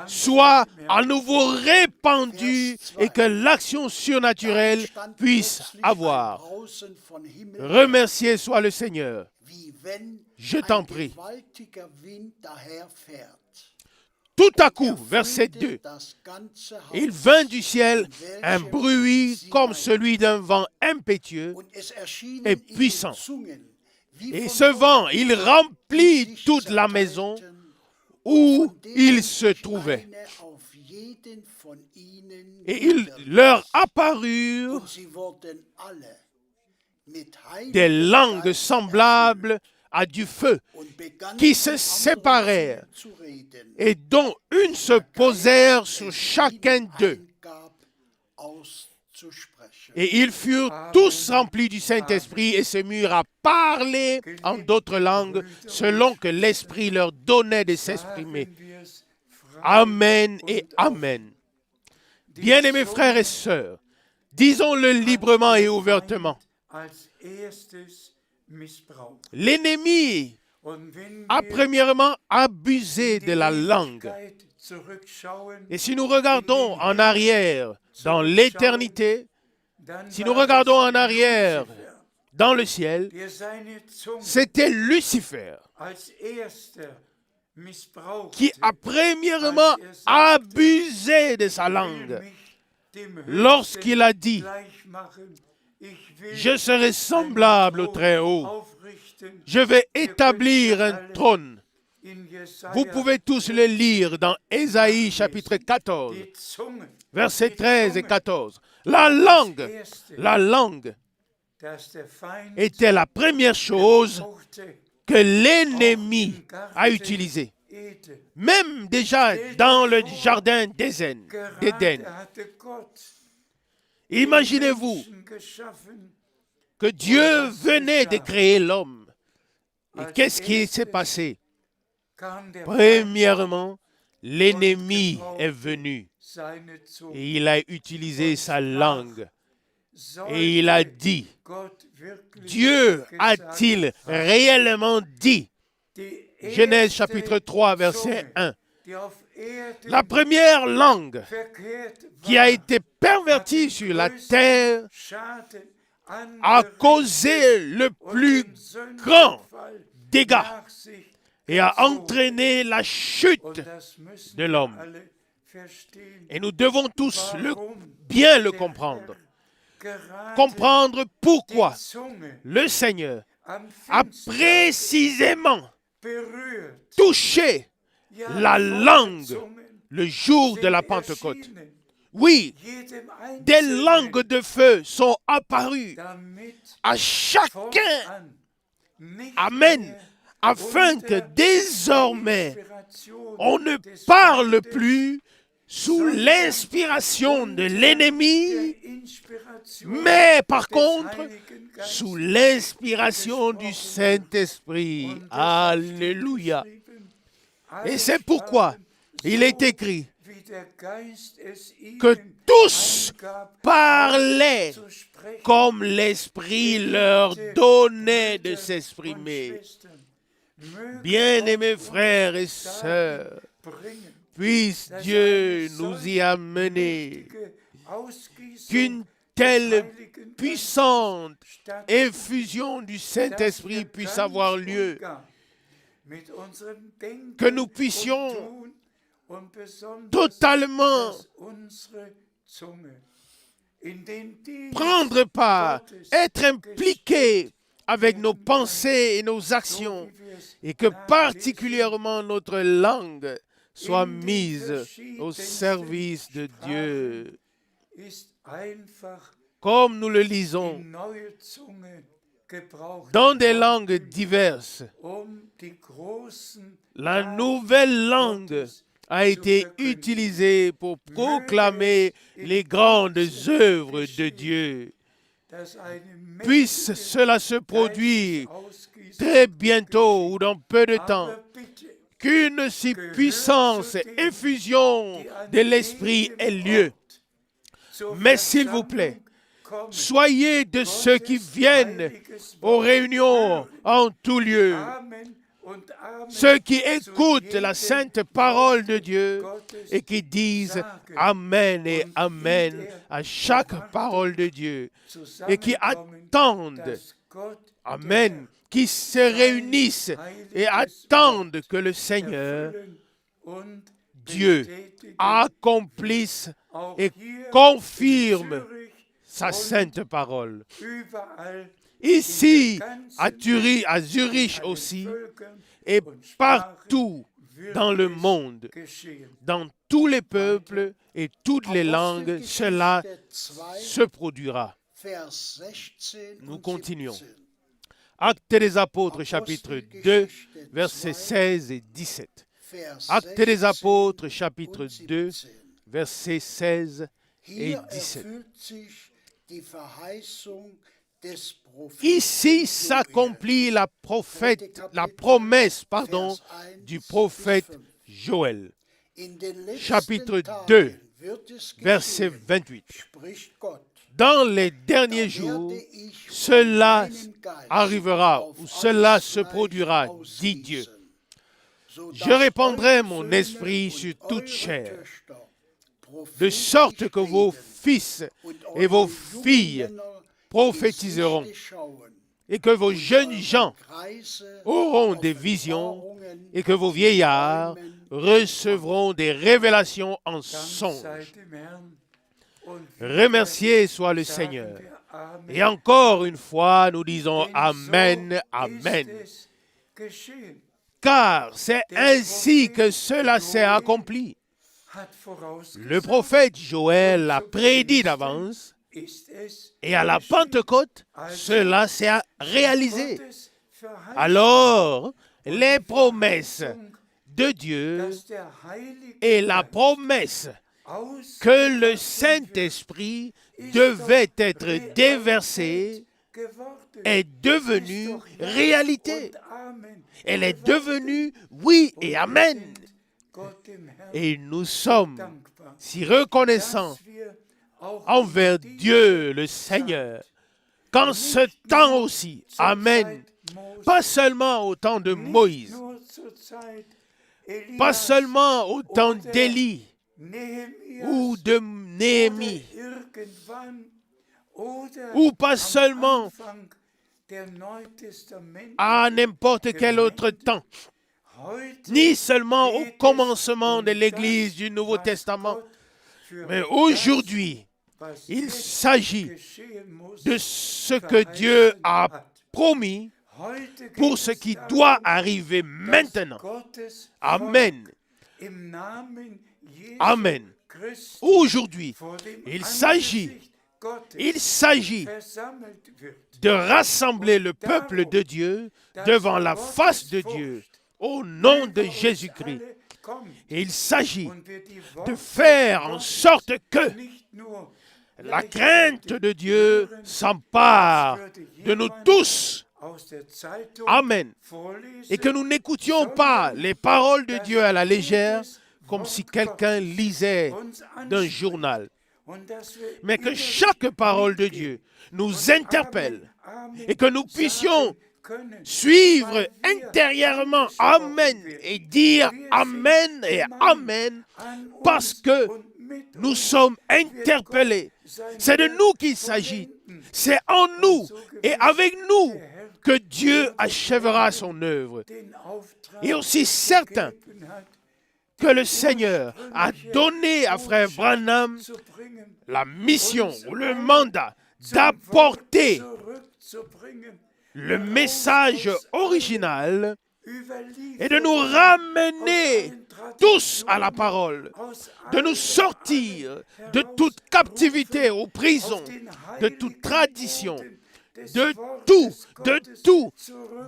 soit à nouveau répandu et que l'action surnaturelle puisse avoir. Remercié soit le Seigneur. Je t'en prie. Tout à coup, verset 2, il vint du ciel un bruit comme celui d'un vent impétueux et puissant. Et ce vent, il remplit toute la maison où ils se trouvaient. Et il leur apparurent des langues semblables à du feu qui se séparèrent et dont une se posèrent sur chacun d'eux. Et ils furent tous remplis du Saint-Esprit et se mirent à parler en d'autres langues selon que l'Esprit leur donnait de s'exprimer. Amen et Amen. Bien-aimés frères et sœurs, disons-le librement et ouvertement. L'ennemi a premièrement abusé de la langue. Et si nous regardons en arrière dans l'éternité, si nous regardons en arrière dans le ciel, c'était Lucifer qui a premièrement abusé de sa langue lorsqu'il a dit « Je serai semblable au Très-Haut, je vais établir un trône ». Vous pouvez tous le lire dans Ésaïe chapitre 14, versets 13 et 14. La langue était la première chose que l'ennemi a utilisée. Même déjà dans le jardin d'Éden. Imaginez-vous que Dieu venait de créer l'homme. Et qu'est-ce qui s'est passé? Premièrement, l'ennemi est venu et il a utilisé sa langue. Et il a dit, Dieu a-t-il réellement dit? Genèse chapitre 3, verset 1. La première langue qui a été pervertie sur la terre a causé le plus grand dégât et a entraîné la chute de l'homme. Et nous devons tous bien le comprendre. Comprendre pourquoi le Seigneur a précisément touché la langue le jour de sind la Pentecôte. erschienen, Oui, jedem des Einzelnen, langues de feu sont apparues damit à chacun. fortan nicht Amen. mehr Afin que unter désormais, der Inspiration on ne des parle Feindes, plus sous l'inspiration de l'ennemi, der Inspiration mais par des contre, Heiligen Geistes sous l'inspiration du Saint-Esprit. und deshalb Alléluia. steht geschrieben, Et alle c'est pourquoi sprachen il so, est écrit wie der Geist es que ihnen tous eingab, parlaient zu sprechen. comme l'Esprit leur donnait de s'exprimer. Bien-aimés frères et sœurs, puisse Dieu nous y amener qu'une telle puissante effusion du Saint-Esprit puisse avoir lieu, que nous puissions totalement prendre part, être impliqués avec nos pensées et nos actions, et que particulièrement notre langue soit mise au service de Dieu. Comme nous le lisons dans des langues diverses, la nouvelle langue a été utilisée pour proclamer les grandes œuvres de Dieu. Puisse cela se produire très bientôt ou dans peu de temps, qu'une si puissante effusion de l'Esprit ait lieu. Mais s'il vous plaît, soyez de ceux qui viennent aux réunions en tout lieu, ceux qui écoutent la sainte parole de Dieu et qui disent Amen et Amen à chaque parole de Dieu et qui attendent, Amen, qui se réunissent et attendent que le Seigneur, Dieu, accomplisse et confirme sa sainte parole. Ici, à Zurich aussi, et partout dans le monde, dans tous les peuples et toutes les langues, cela se produira. Nous continuons. Actes des Apôtres, chapitre 2, versets 16 et 17. Actes des Apôtres, chapitre 2, versets 16 et 17. Ici s'accomplit la promesse du prophète Joël. Chapitre 2, verset 28. Dans les derniers jours, cela arrivera, ou cela se produira, dit Dieu. Je répandrai mon esprit sur toute chair, de sorte que vos fils et vos filles prophétiseront, et que vos jeunes gens auront des visions, et que vos vieillards recevront des révélations en songe. Remercié soit le Seigneur. Et encore une fois, nous disons Amen, Amen. Car c'est ainsi que cela s'est accompli. Le prophète Joël l'a prédit d'avance, et à la Pentecôte, cela s'est réalisé. Alors, les promesses de Dieu et la promesse que le Saint-Esprit devait être déversé est devenue réalité. Elle est devenue oui et amen. Et nous sommes si reconnaissants envers Dieu le Seigneur qu'en ce temps aussi, amen, pas seulement au temps de Moïse, pas seulement au temps d'Élie ou de Néhémie, ou pas seulement à n'importe quel autre temps, ni seulement au commencement de l'Église du Nouveau Testament, mais aujourd'hui, il s'agit de ce que Dieu a promis pour ce qui doit arriver maintenant. Amen. im Namen Jesu Amen. Christi Aujourd'hui, vor dem il s'agit Angesicht Gottes versammelt wird. de rassembler le peuple de Dieu devant la face de Dieu au nom de Jésus-Christ. Et il s'agit de faire en sorte que la crainte de Dieu s'empare de nous tous. Amen. Et que nous n'écoutions pas les paroles de Dieu à la légère, comme si quelqu'un lisait d'un journal. Mais que chaque parole de Dieu nous interpelle et que nous puissions suivre intérieurement Amen et dire Amen et Amen parce que nous sommes interpellés. C'est de nous qu'il s'agit. C'est en nous et avec nous que Dieu achèvera son œuvre. Et aussi certain que le Seigneur a donné à Frère Branham la mission ou le mandat d'apporter le message original et de nous ramener tous à la parole, de nous sortir de toute captivité aux prisons, de toute tradition, de tout,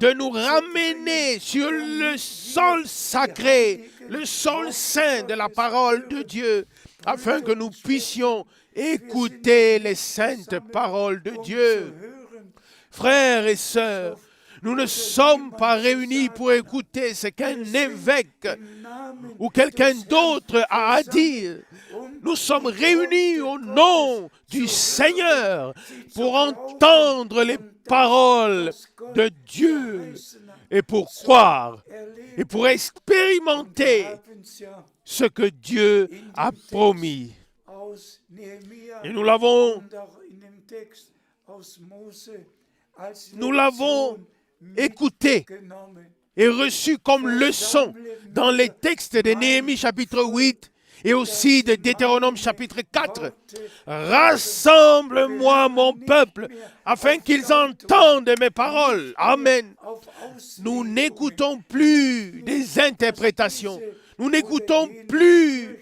de nous ramener sur le sol sacré, le sol saint de la parole de Dieu, afin que nous puissions écouter les saintes paroles de Dieu. Frères et sœurs, nous ne sommes pas réunis pour écouter ce qu'un évêque ou quelqu'un d'autre a à dire. Nous sommes réunis au nom du Seigneur pour entendre les paroles de Dieu et pour croire et pour expérimenter ce que Dieu a promis. Et nous l'avons écouté et reçu comme leçon dans les textes de Néhémie chapitre 8 et aussi de Deutéronome chapitre 4. Rassemble-moi mon peuple afin qu'ils entendent mes paroles. Amen. Nous n'écoutons plus des interprétations. Nous n'écoutons plus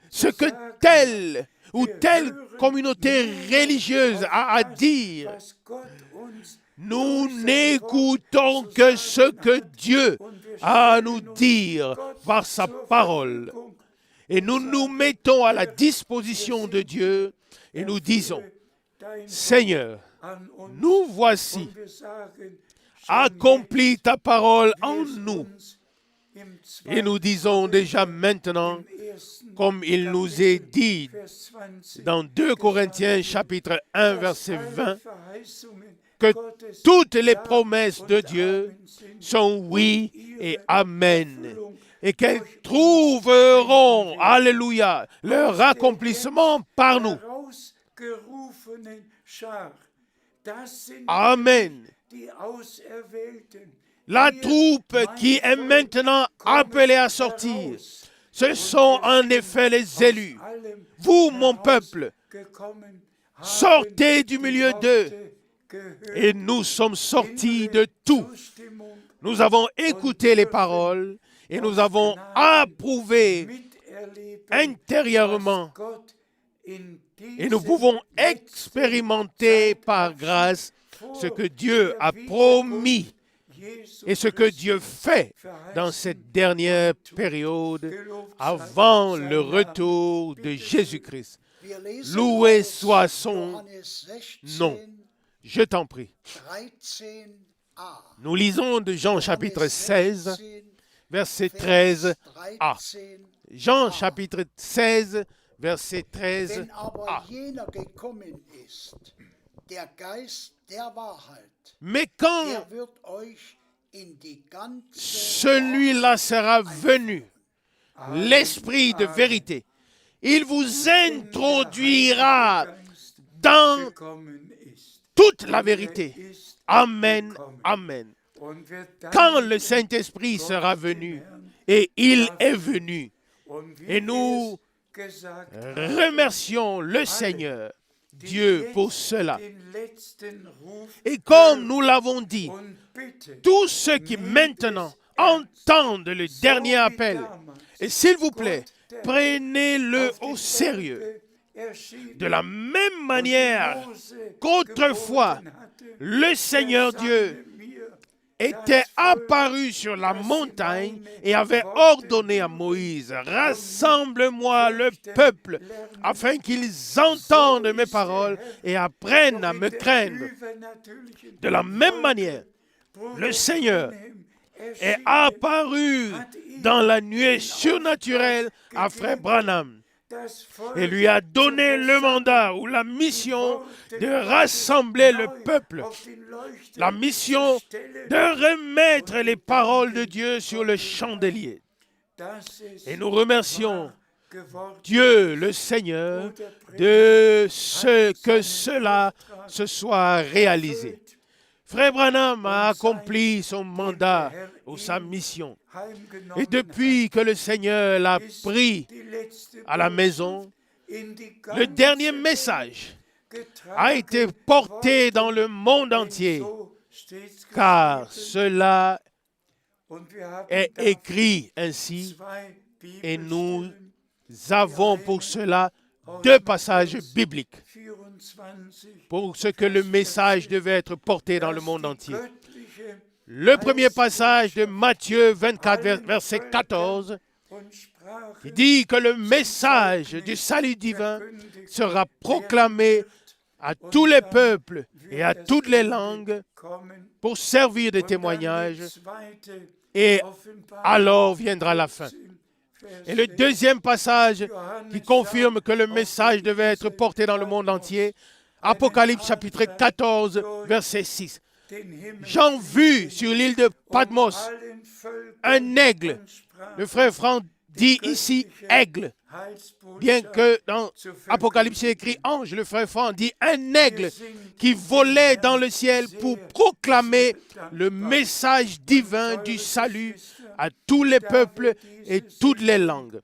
ce que telle ou telle communauté religieuse a à dire. Nous n'écoutons que ce que Dieu a à nous dire par sa parole. Et nous nous mettons à la disposition de Dieu et nous disons, Seigneur, nous voici, accomplis ta parole en nous. Et nous disons déjà maintenant, comme il nous est dit dans 2 Corinthiens chapitre 1 verset 20, que toutes les promesses de Dieu sont oui et amen. Et qu'elles trouveront, alléluia, leur accomplissement par nous. Amen. La troupe qui est maintenant appelée à sortir, ce sont en effet les élus. Vous, mon peuple, sortez du milieu d'eux. Et nous sommes sortis de tout. Nous avons écouté les paroles et nous avons approuvé intérieurement. Et nous pouvons expérimenter par grâce ce que Dieu a promis et ce que Dieu fait dans cette dernière période avant le retour de Jésus-Christ. Loué soit son nom. Je t'en prie. Nous lisons de Jean chapitre 16, verset 13a. Jean chapitre 16, verset 13a. Mais quand celui-là sera venu, l'Esprit de vérité, il vous introduira dans toute la vérité. Amen, amen. Quand le Saint-Esprit sera venu, et il est venu, et nous remercions le Seigneur, Dieu, pour cela. Et comme nous l'avons dit, tous ceux qui maintenant entendent le dernier appel Et s'il vous plaît, prenez-le au sérieux. De la même manière qu'autrefois, le Seigneur Dieu était apparu sur la montagne et avait ordonné à Moïse, « Rassemble-moi le peuple, afin qu'ils entendent mes paroles et apprennent à me craindre. » De la même manière, le Seigneur est apparu dans la nuée surnaturelle à Frère Branham et lui a donné le mandat ou la mission de rassembler le peuple, la mission de remettre les paroles de Dieu sur le chandelier. Et nous remercions Dieu, le Seigneur, de ce que cela se soit réalisé. Frère Branham a accompli son mandat ou sa mission. Et depuis que le Seigneur l'a pris à la maison, le dernier message a été porté dans le monde entier, car cela est écrit ainsi, et nous avons pour cela 2 passages bibliques pour ce que le message devait être porté dans le monde entier. Le premier passage de Matthieu 24, verset 14, qui dit que le message du salut divin sera proclamé à tous les peuples et à toutes les langues pour servir de témoignage, et alors viendra la fin. Et le deuxième passage qui confirme que le message devait être porté dans le monde entier, Apocalypse chapitre 14, verset 6. J'en vis sur l'île de Patmos un aigle. Le frère Franck dit ici aigle. Bien que dans Apocalypse c'est écrit ange, le frère Franck dit un aigle qui volait dans le ciel pour proclamer le message divin du salut à tous les peuples et toutes les langues.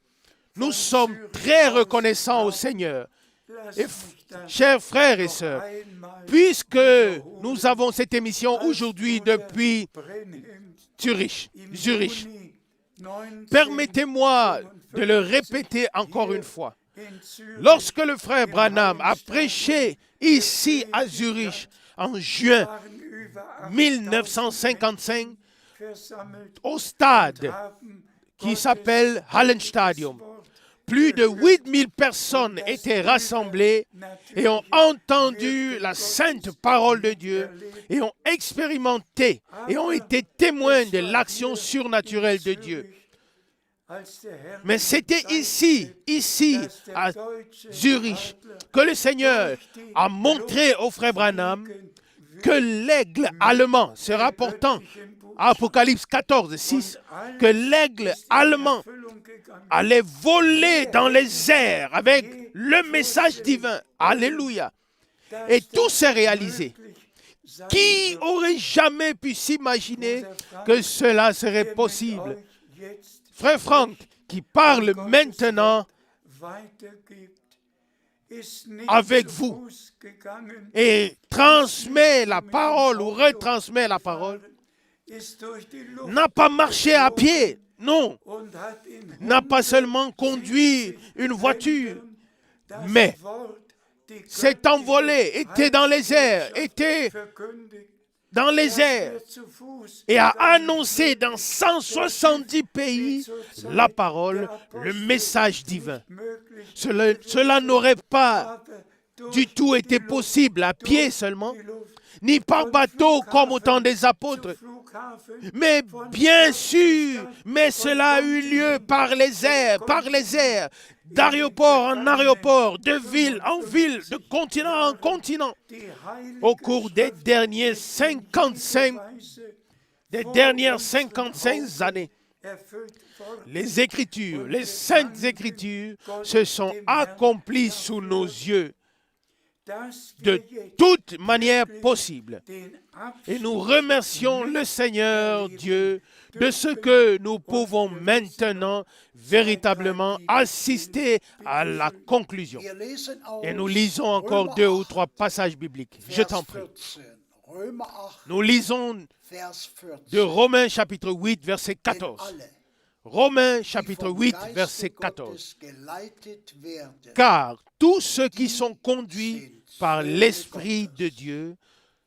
Nous sommes très reconnaissants au Seigneur. Et chers frères et sœurs, puisque nous avons cette émission aujourd'hui depuis Zurich, permettez-moi de le répéter encore une fois. Lorsque le frère Branham a prêché ici à Zurich en juin 1955, au stade qui s'appelle Hallenstadion, plus de 8000 personnes étaient rassemblées et ont entendu la sainte parole de Dieu et ont expérimenté et ont été témoins de l'action surnaturelle de Dieu. Mais c'était ici, à Zurich, que le Seigneur a montré au frère Branham que l'aigle allemand, se rapportant à Apocalypse 14, 6, que l'aigle allemand allait voler dans les airs avec le message divin. Alléluia. Et tout s'est réalisé. Qui aurait jamais pu s'imaginer que cela serait possible? Frère Franck, qui parle maintenant avec vous et transmet la parole ou retransmet la parole, n'a pas marché à pied, non, n'a pas seulement conduit une voiture, mais s'est envolé, était dans les airs, et a annoncé dans 170 pays la parole, le message divin. Cela n'aurait pas du tout été possible à pied seulement, ni par bateau comme au temps des apôtres. Mais bien sûr, mais cela a eu lieu par les airs, d'aéroport en aéroport, de ville en ville, de continent en continent, au cours des dernières 55 années. Les Écritures, les Saintes Écritures se sont accomplies sous nos yeux de toute manière possible. Et nous remercions le Seigneur Dieu de ce que nous pouvons maintenant véritablement assister à la conclusion. Et nous lisons encore 2 ou 3 passages bibliques. Je t'en prie. Nous lisons de Romains chapitre 8, verset 14. Romains die chapitre vom 8, Geiste verset 14. Gottes geleitet werden, Car tous ceux qui sont conduits par l'Esprit de Dieu,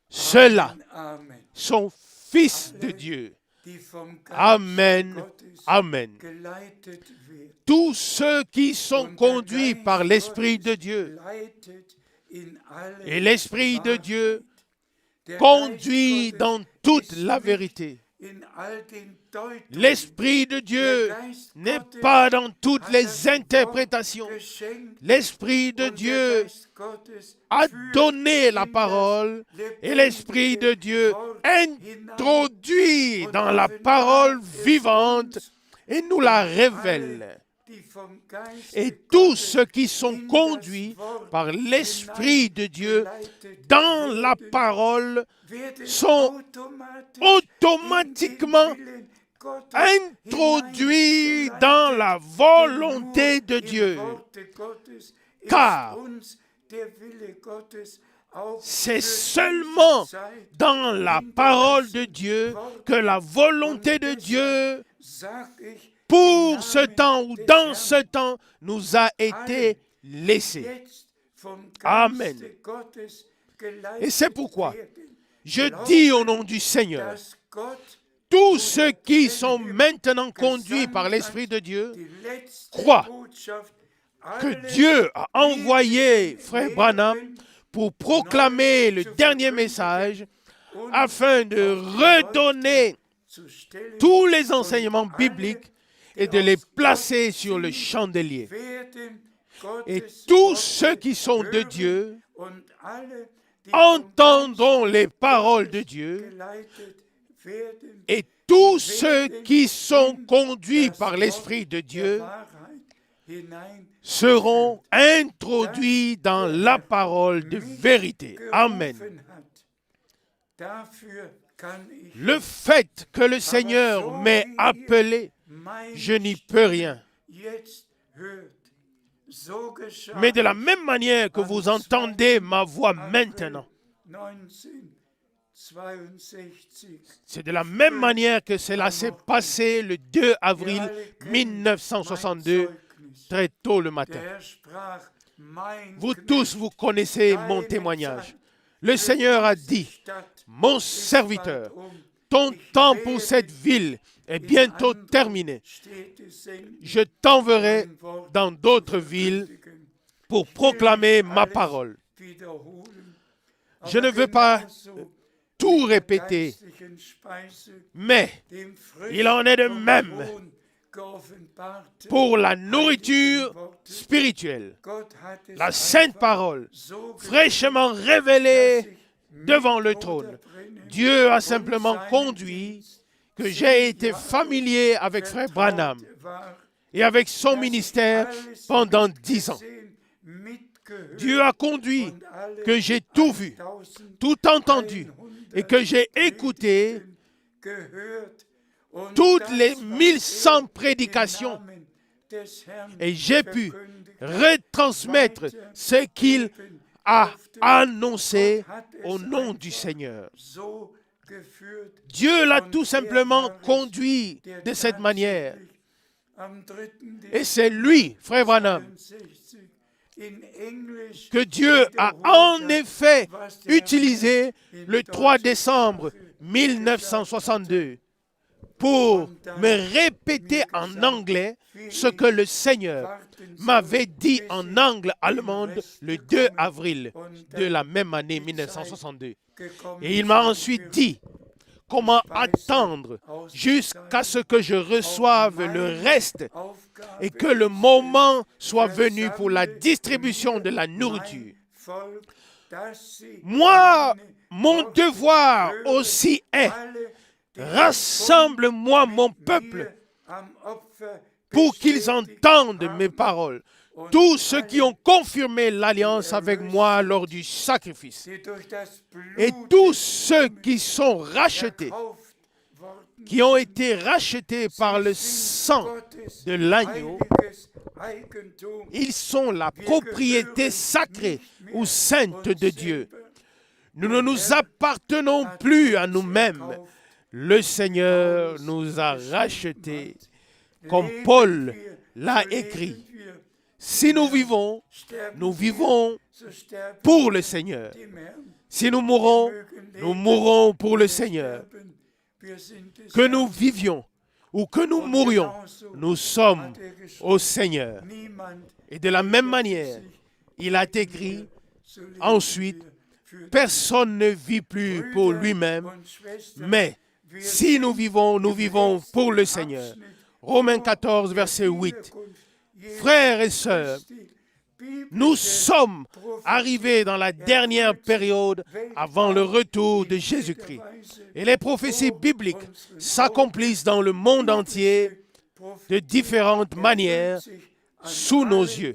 ceux-là Amen. sont fils de Dieu. Die vom Geist Amen. Gottes Amen. geleitet werden. Tous ceux qui sont Und der conduits Geist par l'Esprit de Gottes Dieu. leitet in alle Et l'Esprit de Dieu Wahrheit. Der conduit Geist dans Gottes toute ist la nicht vérité. in all den Deutungen. L'Esprit de Dieu n'est pas dans toutes les interprétations. L'Esprit de Dieu a donné la parole et l'Esprit de Dieu introduit dans la parole vivante et nous la révèle. Et tous ceux qui sont conduits par l'Esprit de Dieu dans la parole sont automatiquement introduits dans la volonté de Dieu. Car c'est seulement dans la parole de Dieu que la volonté de Dieu pour ce temps ou dans ce temps nous a été laissée. Amen. Et c'est pourquoi je dis au nom du Seigneur, tous ceux qui sont maintenant conduits par l'Esprit de Dieu croient que Dieu a envoyé Frère Branham pour proclamer le dernier message afin de redonner tous les enseignements bibliques et de les placer sur le chandelier. Et tous ceux qui sont de Dieu entendront les paroles de Dieu et tous ceux qui sont conduits par l'Esprit de Dieu seront introduits dans la parole de vérité. Amen. Le fait que le Seigneur m'ait appelé, je n'y peux rien. Mais de la même manière que vous entendez ma voix maintenant, c'est de la même manière que cela s'est passé le 2 avril 1962, très tôt le matin. Vous tous, vous connaissez mon témoignage. Le Seigneur a dit, mon serviteur, ton temps pour cette ville est bientôt terminé. Je t'enverrai dans d'autres villes pour proclamer ma parole. Je ne veux pas tout répéter, mais il en est de même pour la nourriture spirituelle. La sainte parole, fraîchement révélée devant le trône. Dieu a simplement conduit que j'ai été familier avec Frère Branham et avec son ministère pendant 10 ans. Dieu a conduit que j'ai tout vu, tout entendu et que j'ai écouté toutes les 1100 prédications et j'ai pu retransmettre ce qu'il a annoncé au nom du Seigneur. Dieu l'a tout simplement conduit de cette manière. Et c'est lui, Frère Branham, que Dieu a en effet utilisé le 3 décembre 1962 pour me répéter en anglais ce que le Seigneur m'avait dit en anglais allemande le 2 avril de la même année 1962. Et il m'a ensuite dit comment attendre jusqu'à ce que je reçoive le reste et que le moment soit venu pour la distribution de la nourriture. Moi, mon devoir aussi est: rassemble-moi mon peuple pour qu'ils entendent mes paroles. Tous ceux qui ont confirmé l'alliance avec moi lors du sacrifice. Et tous ceux qui sont rachetés, qui ont été rachetés par le sang de l'agneau, ils sont la propriété sacrée ou sainte de Dieu. Nous ne nous appartenons plus à nous-mêmes. Le Seigneur nous a rachetés comme Paul l'a écrit. Si nous vivons, nous vivons pour le Seigneur. Si nous mourons, nous mourrons pour le Seigneur. Que nous vivions ou que nous mourions, nous sommes au Seigneur. Et de la même manière, il a écrit ensuite, personne ne vit plus pour lui-même, mais si nous vivons pour le Seigneur. Romains 14, verset 8. Frères et sœurs, nous sommes arrivés dans la dernière période avant le retour de Jésus-Christ. Et les prophéties bibliques s'accomplissent dans le monde entier de différentes manières sous nos yeux.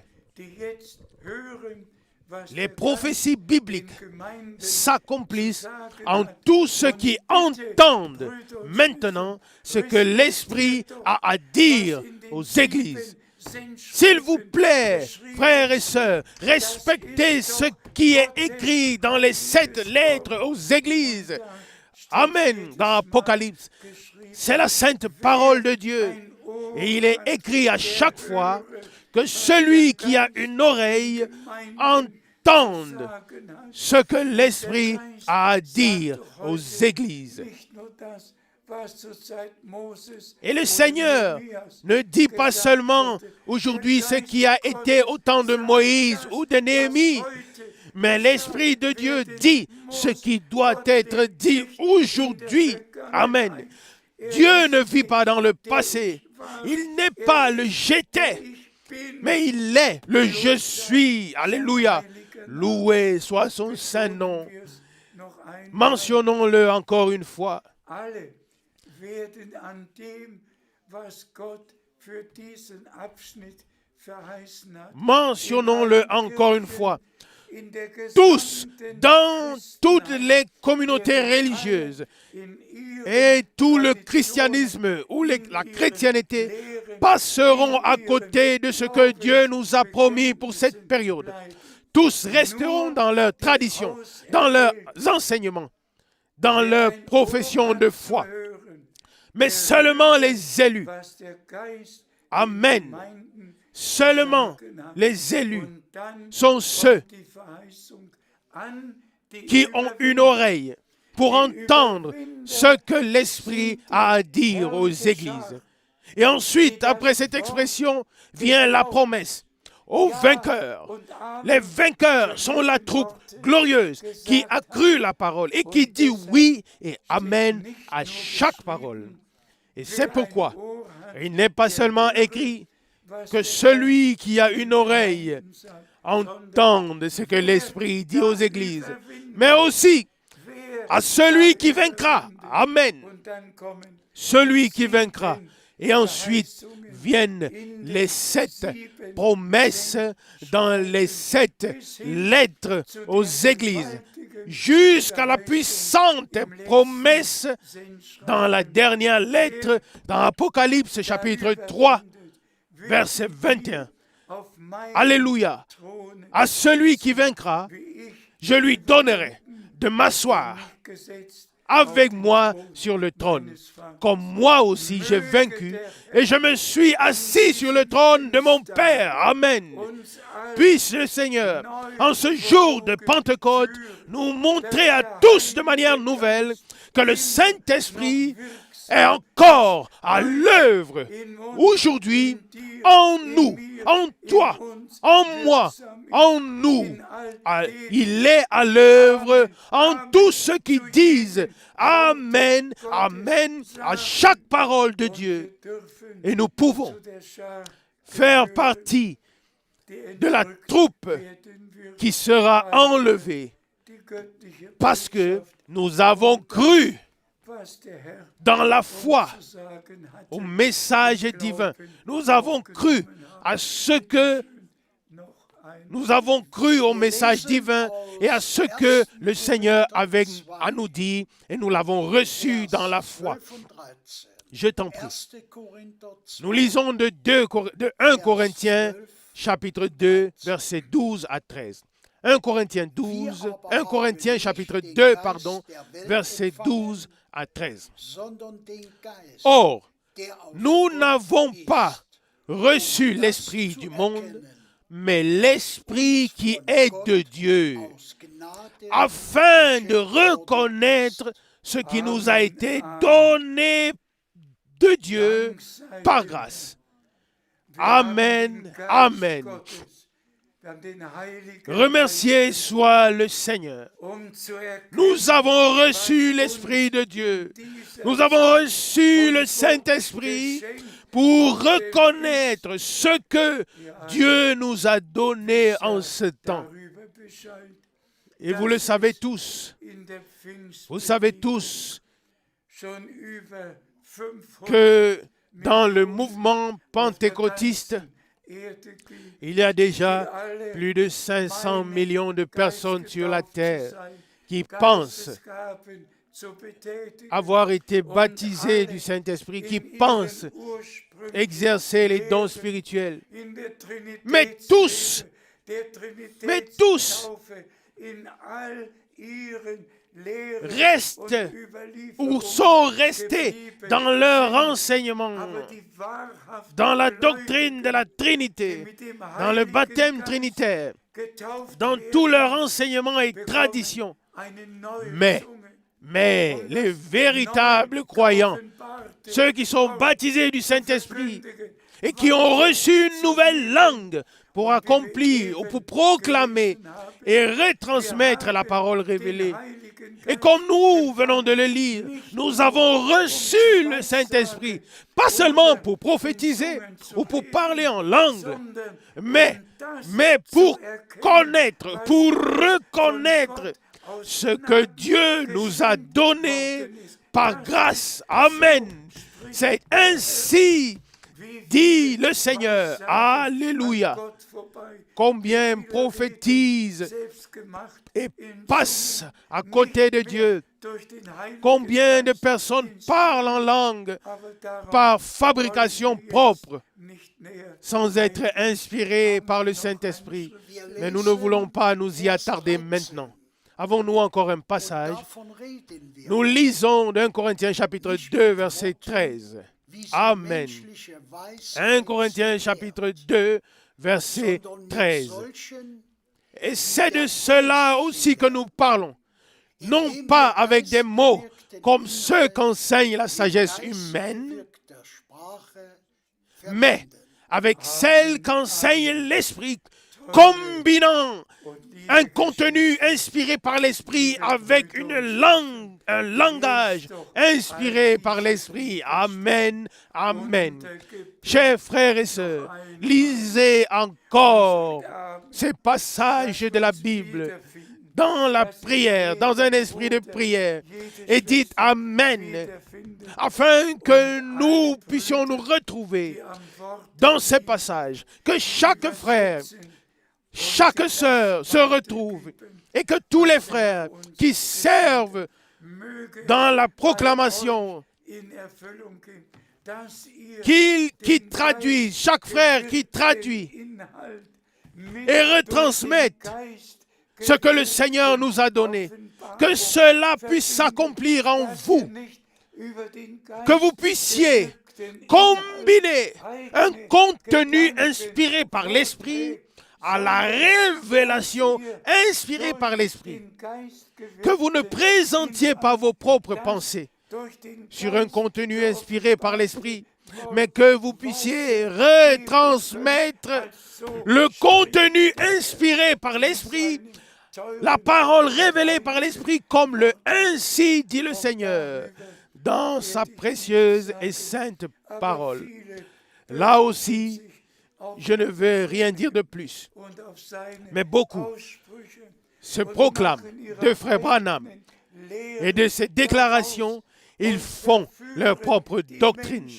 Les prophéties bibliques s'accomplissent en tous ceux qui entendent maintenant ce que l'Esprit a à dire aux églises. S'il vous plaît, frères et sœurs, respectez ce qui est écrit dans les 7 lettres aux églises. Amen, dans Apocalypse. C'est la sainte parole de Dieu. Et il est écrit à chaque fois que celui qui a une oreille entende ce que l'Esprit a à dire aux églises. Et le Seigneur ne dit pas seulement aujourd'hui ce qui a été au temps de Moïse ou de Néhémie, mais l'Esprit de Dieu dit ce qui doit être dit aujourd'hui. Amen. Dieu ne vit pas dans le passé. Il n'est pas le j'étais, mais il est le je suis. Alléluia. Loué soit son saint nom. Mentionnons-le encore une fois. Mentionnons-le encore une fois. Tous, dans toutes les communautés religieuses et tout le christianisme ou la chrétienté passeront à côté de ce que Dieu nous a promis pour cette période. Tous resteront dans leur tradition, dans leurs enseignements, dans leur profession de foi. Mais seulement les élus. Amen. Seulement les élus sont ceux qui ont une oreille pour entendre ce que l'Esprit a à dire aux églises. Et ensuite, après cette expression, vient la promesse aux vainqueurs. Les vainqueurs sont la troupe glorieuse qui a cru la parole et qui dit oui et amen à chaque parole. Et c'est pourquoi il n'est pas seulement écrit que celui qui a une oreille entende ce que l'Esprit dit aux églises, mais aussi à celui qui vaincra. Amen. Celui qui vaincra. Et ensuite viennent les 7 promesses dans les 7 lettres aux églises, jusqu'à la puissante promesse dans la dernière lettre, dans Apocalypse chapitre 3, verset 21. Alléluia. À celui qui vaincra, je lui donnerai de m'asseoir avec moi sur le trône, comme moi aussi j'ai vaincu et je me suis assis sur le trône de mon Père. Amen. Puisse le Seigneur, en ce jour de Pentecôte, nous montrer à tous de manière nouvelle que le Saint-Esprit est encore à l'œuvre aujourd'hui en nous, en toi, en moi, en nous. Il est à l'œuvre en tous ceux qui disent Amen, Amen à chaque parole de Dieu. Et nous pouvons faire partie de la troupe qui sera enlevée parce que nous avons cru dans la foi au message divin. Nous avons cru à ce que nous avons cru au message divin et à ce que le Seigneur avait à nous dire et nous l'avons reçu dans la foi. Je t'en prie. Nous lisons de 1 Corinthiens chapitre 2 versets 12 à 13. 1 Corinthiens chapitre 2, versets 12 à 13. Or, Nous n'avons pas reçu l'esprit du monde, mais l'esprit qui est de Dieu, afin de reconnaître ce qui nous a été donné de Dieu par grâce. Amen, amen. Remercié soit le Seigneur. Nous avons reçu l'Esprit de Dieu. Nous avons reçu le Saint-Esprit pour reconnaître ce que Dieu nous a donné en ce temps. Et vous le savez tous. Vous savez tous que dans le mouvement pentecôtiste, il y a déjà plus de 500 millions de personnes sur la terre qui pensent avoir été baptisées du Saint-Esprit, qui pensent exercer les dons spirituels. Mais tous restent ou sont restés dans leur enseignement, dans la doctrine de la Trinité, dans le baptême trinitaire, dans tout leur enseignement et tradition. Mais les véritables croyants, ceux qui sont baptisés du Saint-Esprit et qui ont reçu une nouvelle langue pour accomplir ou pour proclamer et retransmettre la parole révélée. Et comme nous venons de le lire, nous avons reçu le Saint-Esprit, pas seulement pour prophétiser ou pour parler en langue, mais pour connaître, pour reconnaître ce que Dieu nous a donné par grâce. Amen. C'est ainsi dit le Seigneur. Alléluia. Combien prophétisent et passent à côté de Dieu. Combien de personnes parlent en langue par fabrication propre, sans être inspirées par le Saint-Esprit. Mais nous ne voulons pas nous y attarder maintenant. Avons-nous encore un passage? Nous lisons d'un Corinthiens chapitre 2, verset 13. Amen. 1 Corinthiens chapitre 2, verset 13. Et c'est de cela aussi que nous parlons, non pas avec des mots comme ceux qu'enseigne la sagesse humaine, mais avec celle qu'enseigne l'Esprit, combinant un contenu inspiré par l'Esprit avec une langue, un langage inspiré par l'Esprit. Amen, amen. Chers frères et sœurs, lisez encore ces passages de la Bible dans la prière, dans un esprit de prière, et dites Amen, afin que nous puissions nous retrouver dans ces passages, que chaque frère, chaque sœur se retrouve et que tous les frères qui servent dans la proclamation, qui traduisent, chaque frère qui traduit et retransmette ce que le Seigneur nous a donné, que cela puisse s'accomplir en vous, que vous puissiez combiner un contenu inspiré par l'Esprit à la révélation inspirée par l'Esprit. Que vous ne présentiez pas vos propres pensées sur un contenu inspiré par l'Esprit, mais que vous puissiez retransmettre le contenu inspiré par l'Esprit, la parole révélée par l'Esprit, comme le ainsi dit le Seigneur, dans sa précieuse et sainte parole. Là aussi, je ne veux rien dire de plus, mais beaucoup se proclament de Frère Branham et de ses déclarations, ils font leur propre doctrine,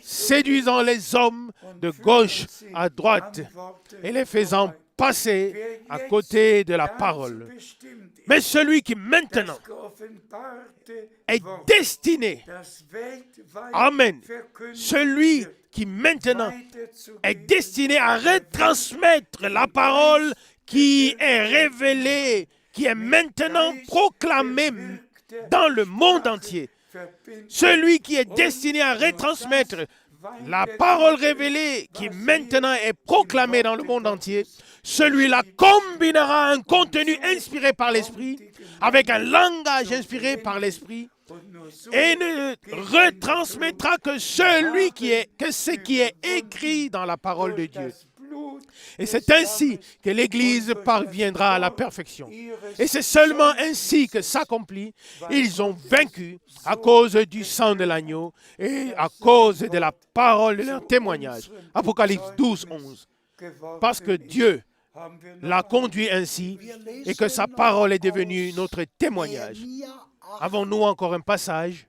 séduisant les hommes de gauche à droite et les faisant passer à côté de la parole. Mais celui qui maintenant est destiné, amen, celui qui maintenant est destiné à retransmettre la parole qui est révélée, qui est maintenant proclamée dans le monde entier. celui qui est destiné à retransmettre la parole révélée qui maintenant est proclamée dans le monde entier, celui-là combinera un contenu inspiré par l'Esprit avec un langage inspiré par l'Esprit et ne retransmettra que ce qui est écrit dans la parole de Dieu. Et c'est ainsi que l'Église parviendra à la perfection. Et c'est seulement ainsi que s'accomplit. Ils ont vaincu à cause du sang de l'agneau et à cause de la parole de leur témoignage. Apocalypse 12, 11. Parce que Dieu l'a conduit ainsi et que sa parole est devenue notre témoignage. Avons-nous encore un passage?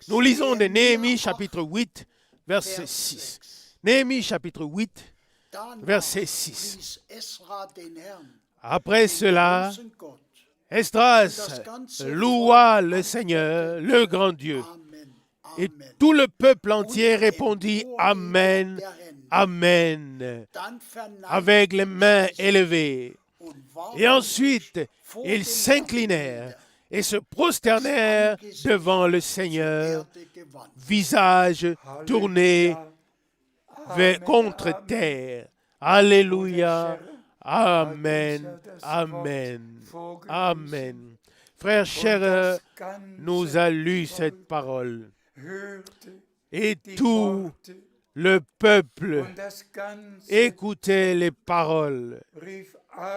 Nous lisons de Néhémie chapitre 8, verset 6. Néhémie chapitre 8, verset 6. Après cela, Esdras loua le Seigneur, le grand Dieu. Et tout le peuple entier répondit « Amen, Amen » avec les mains élevées. Et ensuite, ils s'inclinèrent et se prosternèrent devant le Seigneur, visage tourné contre terre. Alléluia. Amen. Amen. Amen. Frère Scherer nous a lu cette parole. Et tout le peuple écoutait les paroles.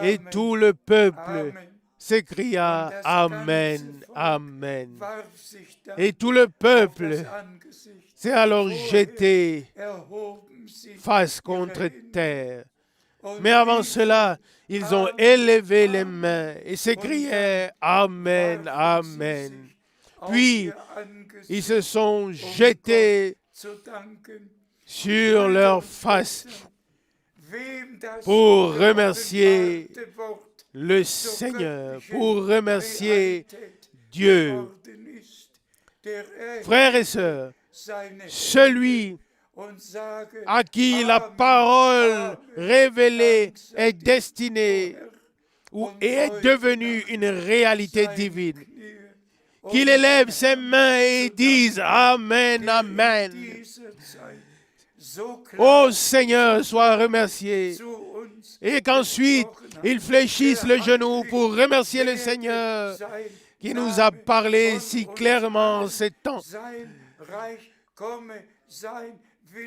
Et tout le peuple s'écria Amen, Amen. Et tout le peuple s'est alors jeté face contre terre. Mais avant cela, ils ont élevé les mains et s'écrièrent Amen, Amen. Puis, ils se sont jetés sur leur face pour remercier le Seigneur, pour remercier Dieu. Frères et sœurs, celui à qui la parole révélée est destinée ou est devenue une réalité divine, qu'il élève ses mains et dise Amen, Amen. Ô Seigneur, sois remercié. Et qu'ensuite, il fléchisse le genou pour remercier le Seigneur qui nous a parlé si clairement en ces temps.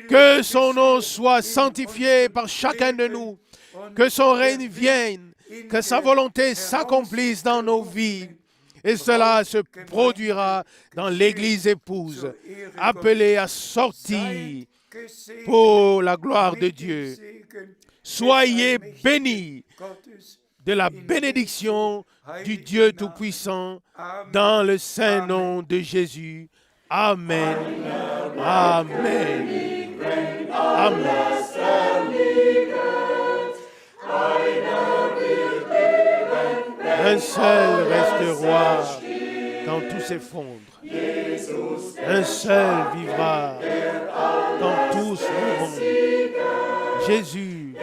Que son nom soit sanctifié par chacun de nous, que son règne vienne, que sa volonté s'accomplisse dans nos vies. Et cela se produira dans l'Église épouse, appelée à sortir pour la gloire de Dieu. Soyez bénis de la bénédiction du Dieu Tout-Puissant dans le saint nom de Jésus. Amen. Amen. Amen. Un seul reste roi quand tout s'effondre. Un seul vivra quand tous mourront. Jésus,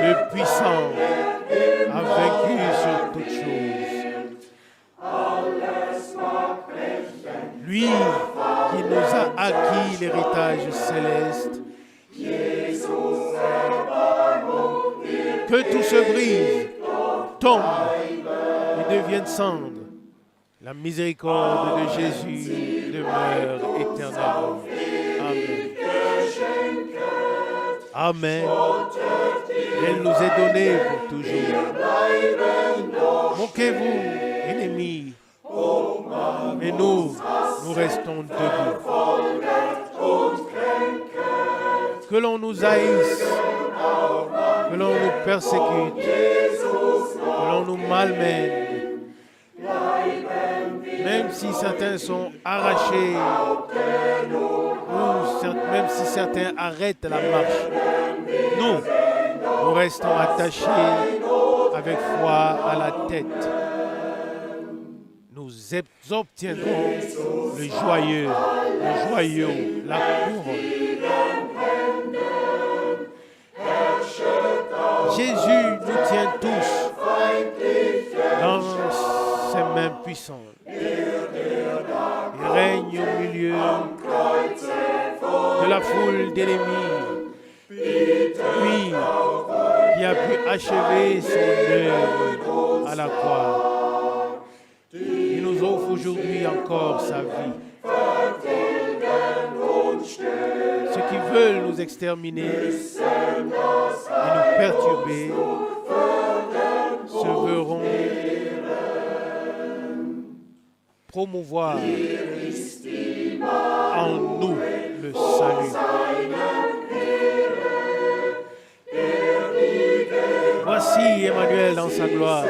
le puissant, a vaincu sur toutes choses. Lui qui nous a acquis l'héritage céleste. Que tout se brise, tombe et devienne cendre. La miséricorde de Jésus demeure éternellement. Amen. Amen. Elle nous est donnée pour toujours. Moquez-vous, ennemis. Et nous restons debout. Que l'on nous haïsse, que l'on nous persécute, que l'on nous malmène, même si certains sont arrachés, ou même si certains arrêtent la marche, nous restons attachés avec foi à la tête. Nous obtiendrons le joyeux, la couronne. Jésus nous tient tous dans ses mains puissantes. Il règne au milieu de la foule d'ennemis. Lui qui a pu achever son œuvre à la croix. Il nous offre aujourd'hui encore sa vie. Ceux qui veulent nous exterminer et nous perturber se verront promouvoir en nous le salut. Voici Emmanuel dans sa gloire,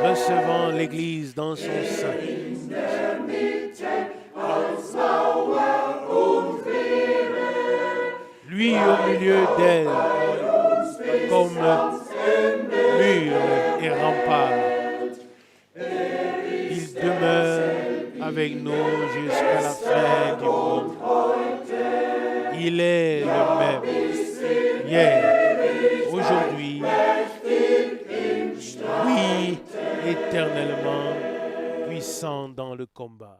recevant l'Église dans son sein. Lui au milieu d'elle, comme mur et rempart. Il demeure avec nous jusqu'à la fin du monde. Il est le même, hier, aujourd'hui, oui, éternellement puissant dans le combat.